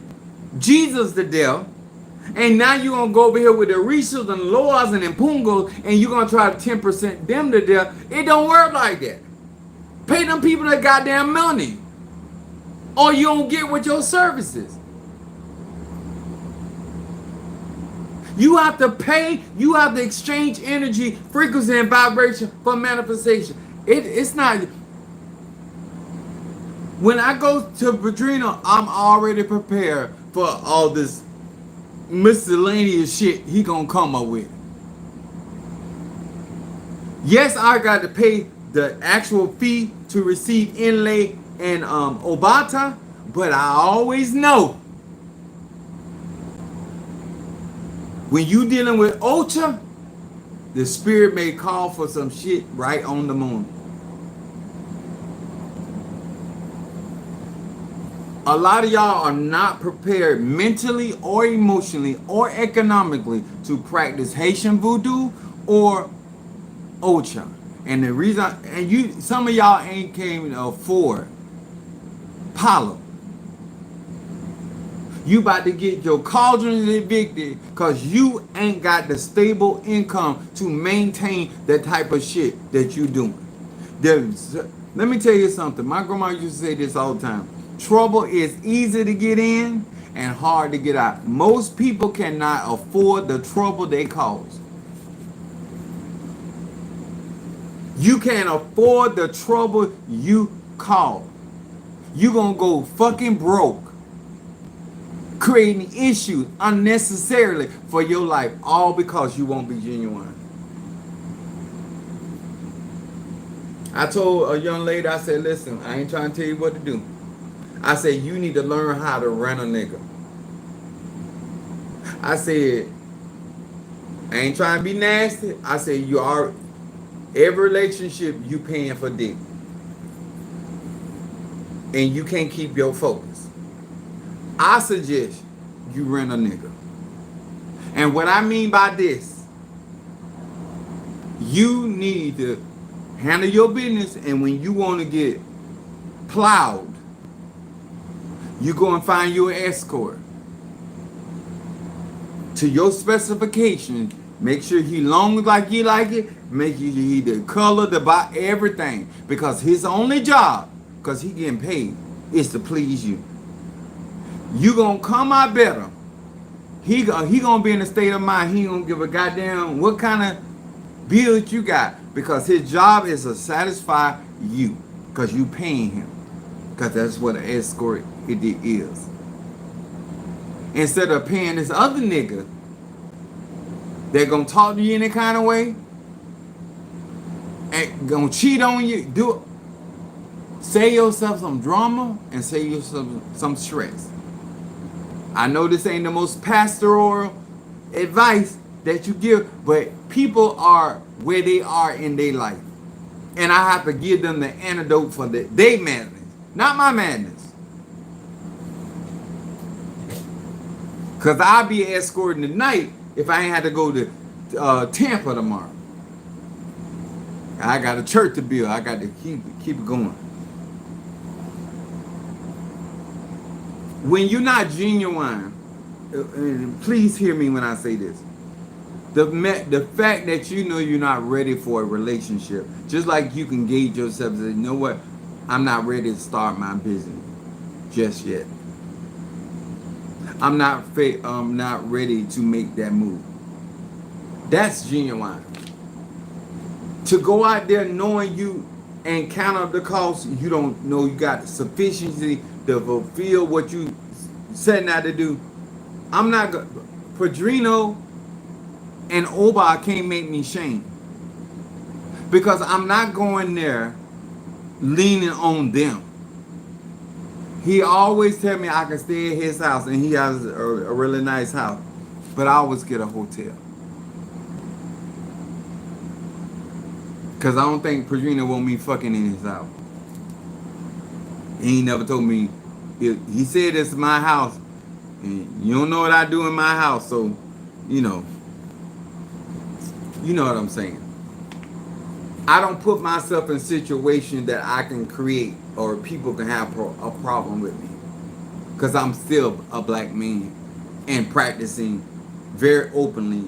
Jesus to death, and now you're going to go over here with the Rishas and Loas and Impungos, and you're going to try to 10% them to death. It don't work like that. Pay them people that goddamn money, or you don't get with your services. You have to pay, you have to exchange energy, frequency, and vibration for manifestation. It's not. When I go to Padrino, I'm already prepared for all this miscellaneous shit he gonna come up with. Yes, I got to pay the actual fee to receive inlay and Obata, but I always know when you dealing with Ocha, the spirit may call for some shit right on the moon. A lot of y'all are not prepared mentally or emotionally or economically to practice Haitian voodoo or Ocha. And the reason, some of y'all ain't came to afford Palo. You about to get your cauldrons evicted because you ain't got the stable income to maintain the type of shit that you doing. Let me tell you something. My grandma used to say this all the time. Trouble is easy to get in and hard to get out. Most people cannot afford the trouble they cause. You can't afford the trouble you cause. You gonna go fucking broke, creating issues unnecessarily for your life, all because you won't be genuine. I told a young lady, I said, listen, I ain't trying to tell you what to do. I said, you need to learn how to run a nigga. I said, I ain't trying to be nasty. I said, you are, every relationship you paying for dick. And you can't keep your focus. I suggest you rent a nigga. And what I mean by this, you need to handle your business, and when you want to get plowed, you go and find your escort to your specifications. Make sure he long like you like it. Make sure he the color, the body, everything. Because his only job, because he getting paid, is to please you. You gonna come out better. He gonna be in a state of mind. He gonna give a goddamn what kind of build you got. Because his job is to satisfy you. Because you paying him. Because that's what an escort it is. Instead of paying this other nigga, they're gonna talk to you in any kind of way and gonna cheat on you. Save yourself some drama and save yourself some stress. I know this ain't the most pastoral advice that you give, but people are where they are in their life, and I have to give them the antidote for their madness, not my madness. Because I'll be escorting tonight if I ain't had to go to Tampa tomorrow. I got a church to build. I got to keep it going. When you're not genuine, and please hear me when I say this. The fact that you know you're not ready for a relationship, just like you can gauge yourself and say, you know what, I'm not ready to start my business just yet. I'm not ready to make that move. That's genuine. To go out there knowing you and count up the cost, you don't know you got the sufficiency to fulfill what you setting out to do. I'm not going. Padrino and Oba can't make me shame because I'm not going there leaning on them. He always tell me I can stay at his house, and he has a really nice house, but I always get a hotel because I don't think Padrino want me fucking in his house. He ain't never told me. He said it's my house, and you don't know what I do in my house, so you know. You know what I'm saying. I don't put myself in situations that I can create or people can have a problem with me. Because I'm still a black man and practicing very openly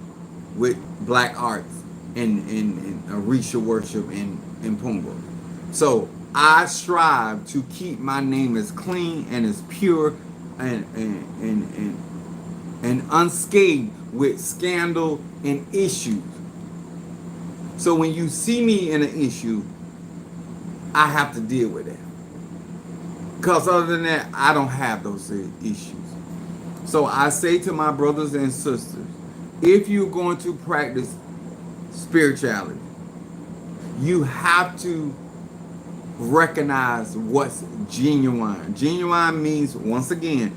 with black arts and Orisha worship and Pongo. So I strive to keep my name as clean and as pure and unscathed with scandal and issues. So when you see me in an issue, I have to deal with that. Because other than that, I don't have those issues. So I say to my brothers and sisters, if you're going to practice spirituality, you have to recognize what's genuine. Genuine means, once again,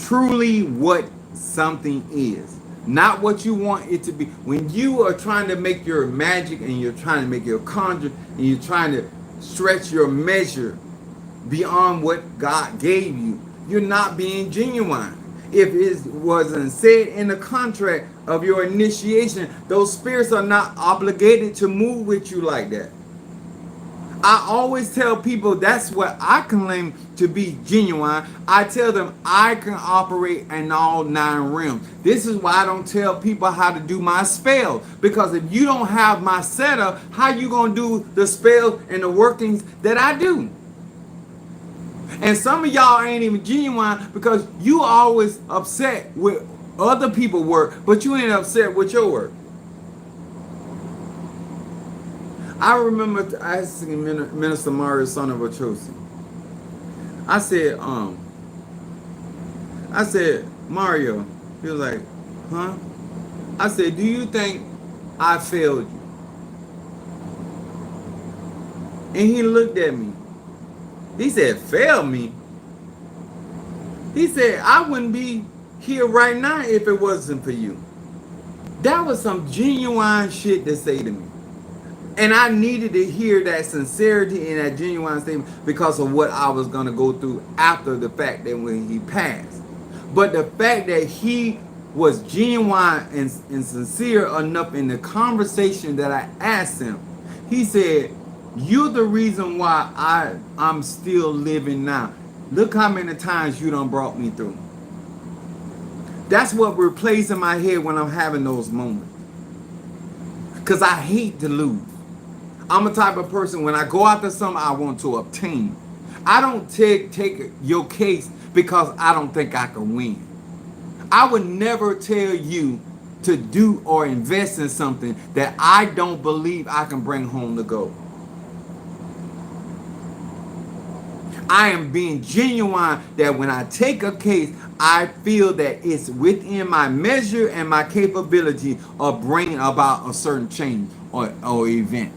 truly what something is. Not what you want it to be. When you are trying to make your magic and you're trying to make your conjure and you're trying to stretch your measure beyond what God gave you, you're not being genuine. If it wasn't said in the contract of your initiation, those spirits are not obligated to move with you like that. I always tell people that's what I claim to be genuine. I tell them I can operate in all 9 realms. This is why I don't tell people how to do my spell. Because if you don't have my setup, how you going to do the spells and the workings that I do? And some of y'all ain't even genuine because you always upset with other people's work, but you ain't upset with your work. I remember asking Minister Mario, son of Ochosi. I said, Mario. He was like, huh? I said, do you think I failed you? And he looked at me. He said, failed me? He said, I wouldn't be here right now if it wasn't for you. That was some genuine shit to say to me. And I needed to hear that sincerity and that genuine statement because of what I was going to go through after the fact that when he passed. But the fact that he was genuine and sincere enough in the conversation that I asked him, he said, you're the reason why I'm still living now. Look how many times you done brought me through. That's what replays in my head when I'm having those moments. Because I hate to lose. I'm a type of person, when I go after something, I want to obtain. I don't take your case because I don't think I can win. I would never tell you to do or invest in something that I don't believe I can bring home to go. I am being genuine that when I take a case, I feel that it's within my measure and my capability of bringing about a certain change or event.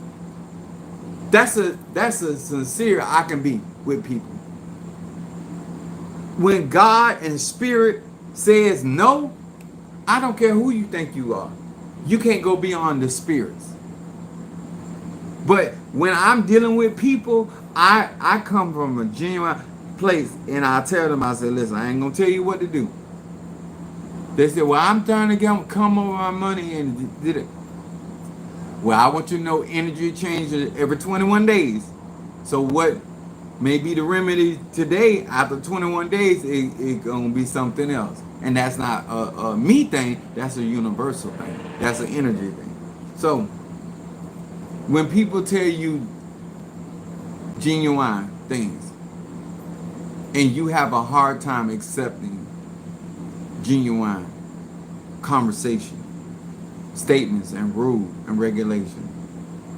That's a sincere I can be with people. When God and Spirit says no, I don't care who you think you are. You can't go beyond the spirits. But when I'm dealing with people, I come from a genuine place and I tell them, I say, listen, I ain't gonna tell you what to do. They say, well, I'm trying to come over my money and did it. Well, I want you to know energy changes every 21 days. So what may be the remedy today, after 21 days, it gonna be something else. And that's not a me thing, that's a universal thing. That's an energy thing. So when people tell you genuine things and you have a hard time accepting genuine conversation, statements and rule and regulation,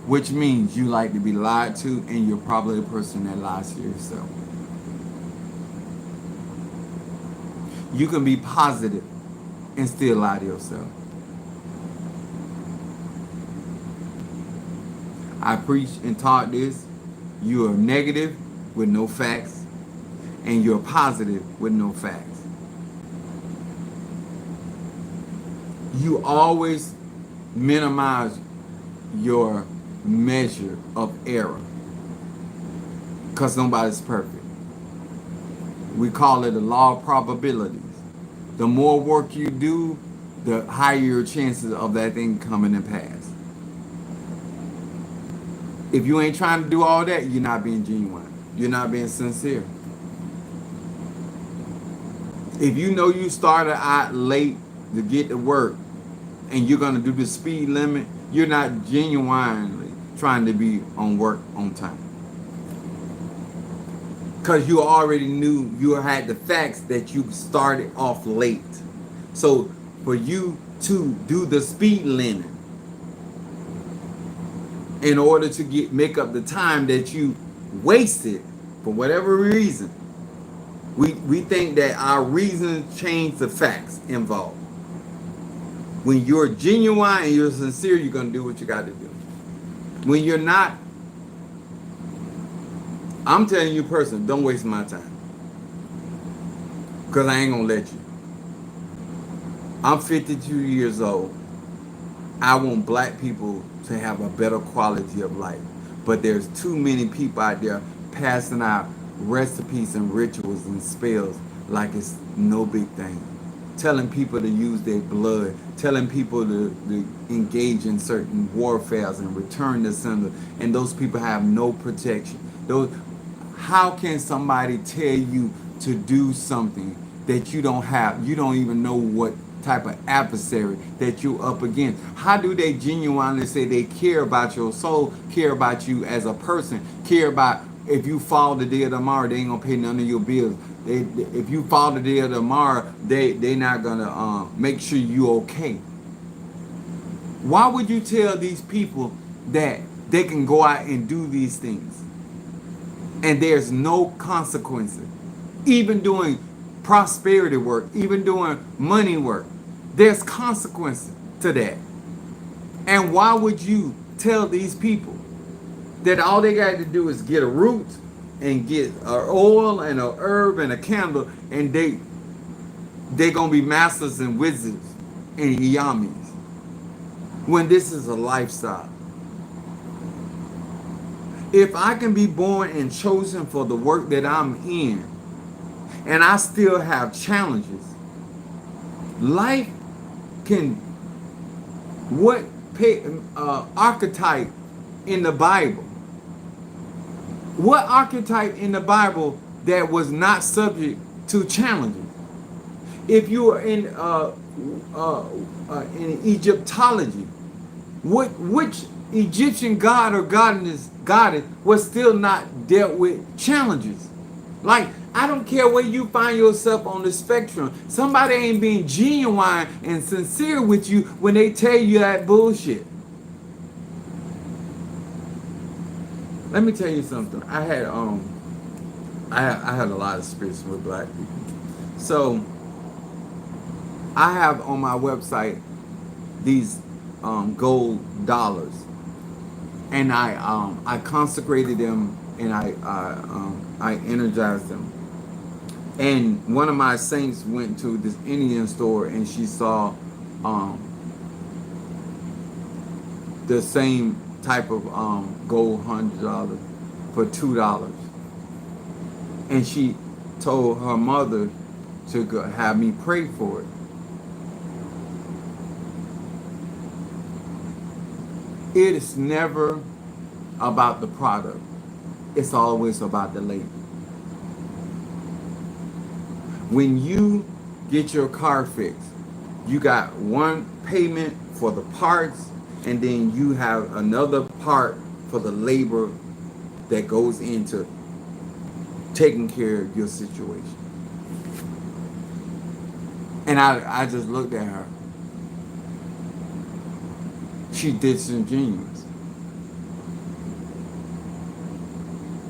which means you like to be lied to and you're probably the person that lies to yourself. You can be positive and still lie to yourself. I preached and taught this. You are negative with no facts, and you're positive with no facts. You always minimize your measure of error because nobody's perfect. We call it the law of probabilities. The more work you do, the higher your chances of that thing coming to pass. If you ain't trying to do all that, you're not being genuine. You're not being sincere. If you know you started out late to get to work and you're going to do the speed limit, you're not genuinely trying to be on work on time. Because you already knew, you had the facts that you started off late. So for you to do the speed limit in order to make up the time that you wasted for whatever reason, we think that our reasons change the facts involved. When you're genuine and you're sincere, you're going to do what you got to do. When you're not, I'm telling you personally, don't waste my time. Because I ain't going to let you. I'm 52 years old. I want black people to have a better quality of life. But there's too many people out there passing out recipes and rituals and spells like it's no big thing. Telling people to use their blood, telling people to engage in certain warfares and return to sender, and those people have no protection. How can somebody tell you to do something that you don't have? You don't even know what type of adversary that you're up against. How do they genuinely say they care about your soul, care about you as a person, care about if you fall the day of tomorrow, they ain't gonna pay none of your bills. If you fall the day of tomorrow, they not gonna make sure you okay. Why would you tell these people that they can go out and do these things and there's no consequences? Even doing prosperity work, even doing money work, there's consequences to that. And why would you tell these people that all they got to do is get a root and get an oil and a herb and a candle, and they gonna be masters and wizards and yamis, when this is a lifestyle? If I can be born and chosen for the work that I'm in, and I still have challenges, life can, what archetype in the Bible? What archetype in the Bible that was not subject to challenges? If you are in Egyptology, which Egyptian god or goddess was still not dealt with challenges? Like, I don't care where you find yourself on the spectrum. Somebody ain't being genuine and sincere with you when they tell you that bullshit. Let me tell you something. I had a lot of experience with black people. So I have on my website these gold dollars, and I consecrated them and I energized them. And one of my saints went to this Indian store and she saw the same type of gold $100 for $2, and she told her mother to go have me pray for it. It is never about the product. It's always about the labor. When you get your car fixed, you got one payment for the parts, and then you have another part for the labor that goes into taking care of your situation. And I just looked at her. She disingenuous.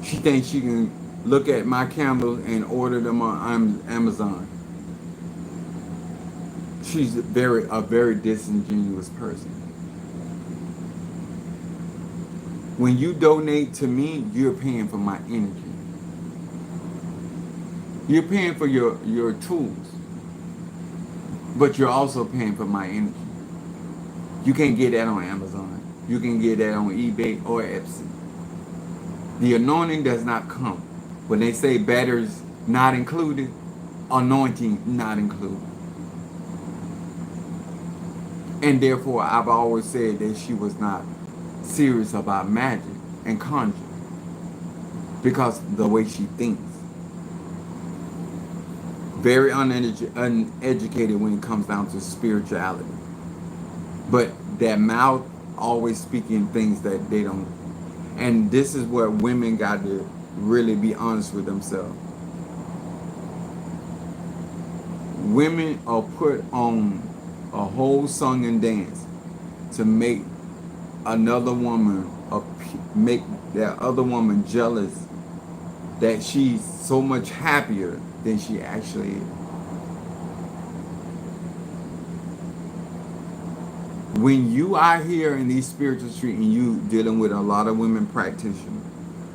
She thinks she can look at my candles and order them on Amazon. She's a very disingenuous person. When you donate to me, you're paying for my energy. You're paying for your tools, but you're also paying for my energy. You can't get that on Amazon. You can get that on eBay or Etsy. The anointing does not come. When they say batteries not included, anointing not included. And therefore, I've always said that she was not serious about magic and conjuring because the way she thinks. Very uneducated when it comes down to spirituality. But that mouth always speaking things that they don't. And this is where women got to really be honest with themselves. Women are put on a whole song and dance to make another woman, make that other woman jealous that she's so much happier than she actually is. When you are here in these spiritual streets and you dealing with a lot of women practitioners,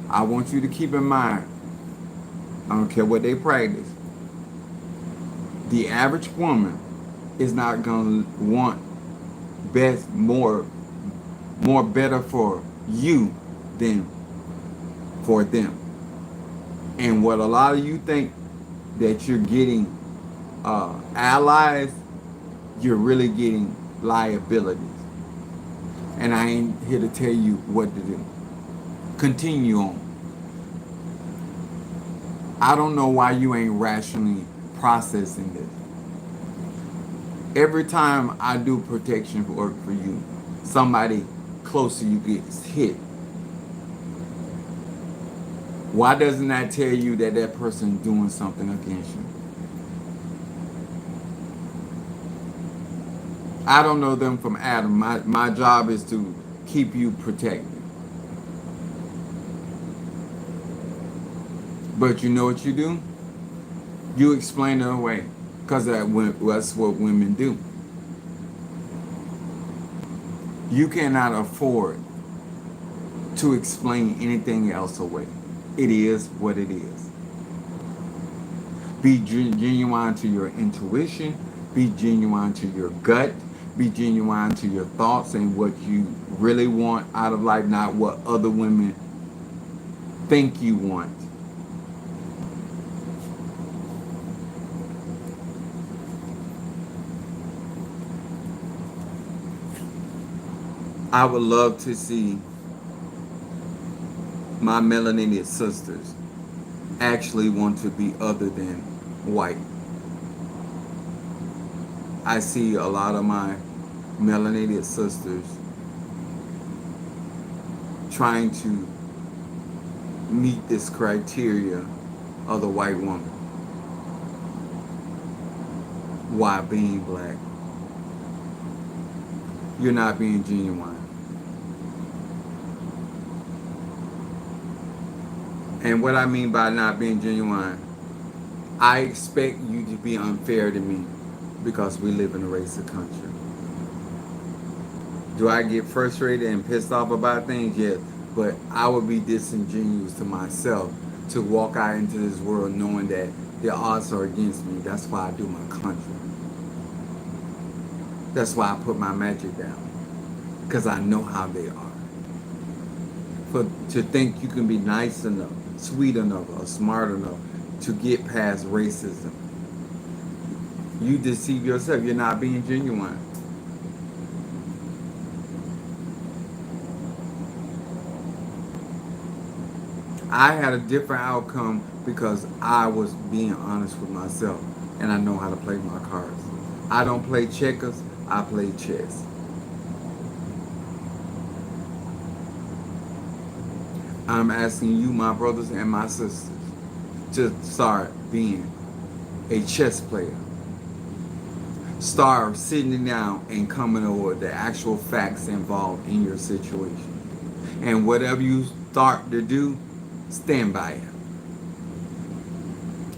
I want you to keep in mind, I don't care what they practice, the average woman is not going to want best, more better for you than for them. And what a lot of you think that you're getting allies, you're really getting liabilities. And I ain't here to tell you what to do. Continue on. I don't know why you ain't rationally processing this. Every time I do protection work for you, somebody close to you gets hit. Why doesn't that tell you that that person is doing something against you? I don't know them from Adam. My job is to keep you protected. But you know what you do? You explain it away. Because that's what women do. You cannot afford to explain anything else away. It is what it is. Be genuine to your intuition. Be genuine to your gut. Be genuine to your thoughts and what you really want out of life, not what other women think you want. I would love to see my melanated sisters actually want to be other than white. I see a lot of my melanated sisters trying to meet this criteria of the white woman while being black. You're not being genuine. And what I mean by not being genuine, I expect you to be unfair to me because we live in a racist country. Do I get frustrated and pissed off about things? Yes. But I would be disingenuous to myself to walk out into this world knowing that the odds are against me. That's why I do my country. That's why I put my magic down. Because I know how they are. To think you can be nice enough, sweet enough, or smart enough to get past racism. You deceive yourself. You're not being genuine. I had a different outcome because I was being honest with myself, and I know how to play my cards. I don't play checkers, I play chess. I'm asking you, my brothers and my sisters, to start being a chess player. Start sitting down and coming over the actual facts involved in your situation. And whatever you start to do, stand by it.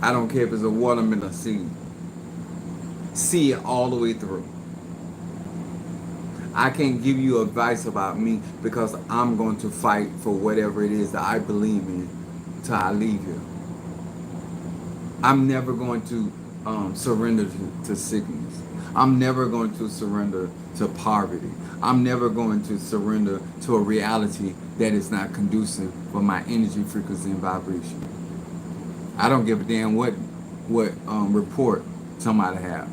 I don't care if it's a watermelon seed. See it all the way through. I can't give you advice about me because I'm going to fight for whatever it is that I believe in till I leave here. I'm never going to surrender to sickness. I'm never going to surrender to poverty. I'm never going to surrender to a reality that is not conducive for my energy, frequency, and vibration. I don't give a damn what report somebody have.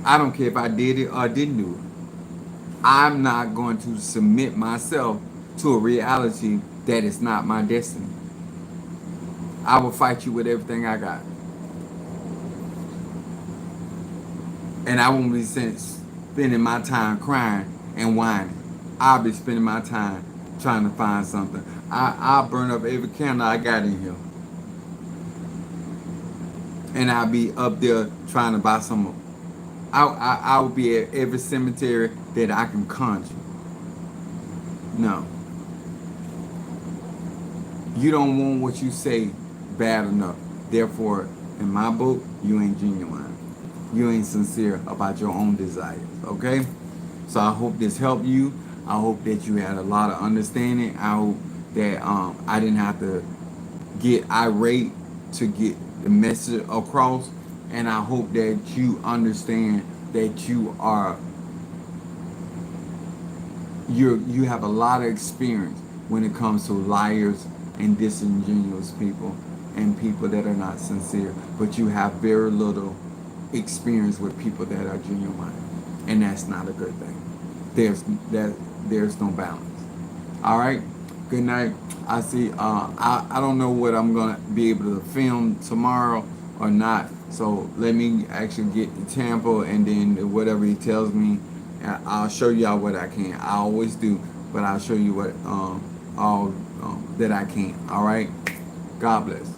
I don't care if I did it or didn't do it. I'm not going to submit myself to a reality that is not my destiny. I will fight you with everything I got. And I won't be spending my time crying and whining. I'll be spending my time trying to find something. I'll burn up every candle I got in here. And I'll be up there trying to buy some more. I will be at every cemetery that I can conjure. No. You don't want what you say bad enough. Therefore, in my book, you ain't genuine. You ain't sincere about your own desires. Okay? So I hope this helped you. I hope that you had a lot of understanding. I hope that I didn't have to get irate to get the message across. And I hope that you understand that you have a lot of experience when it comes to liars and disingenuous people and people that are not sincere, but you have very little experience with people that are genuine, and that's not a good thing. There's no balance. All right, good night. I see. I don't know what I'm gonna be able to film tomorrow or not. So let me actually get the Tampa, and then whatever he tells me, I'll show y'all what I can. I always do, but I'll show you what all that I can. All right. God bless.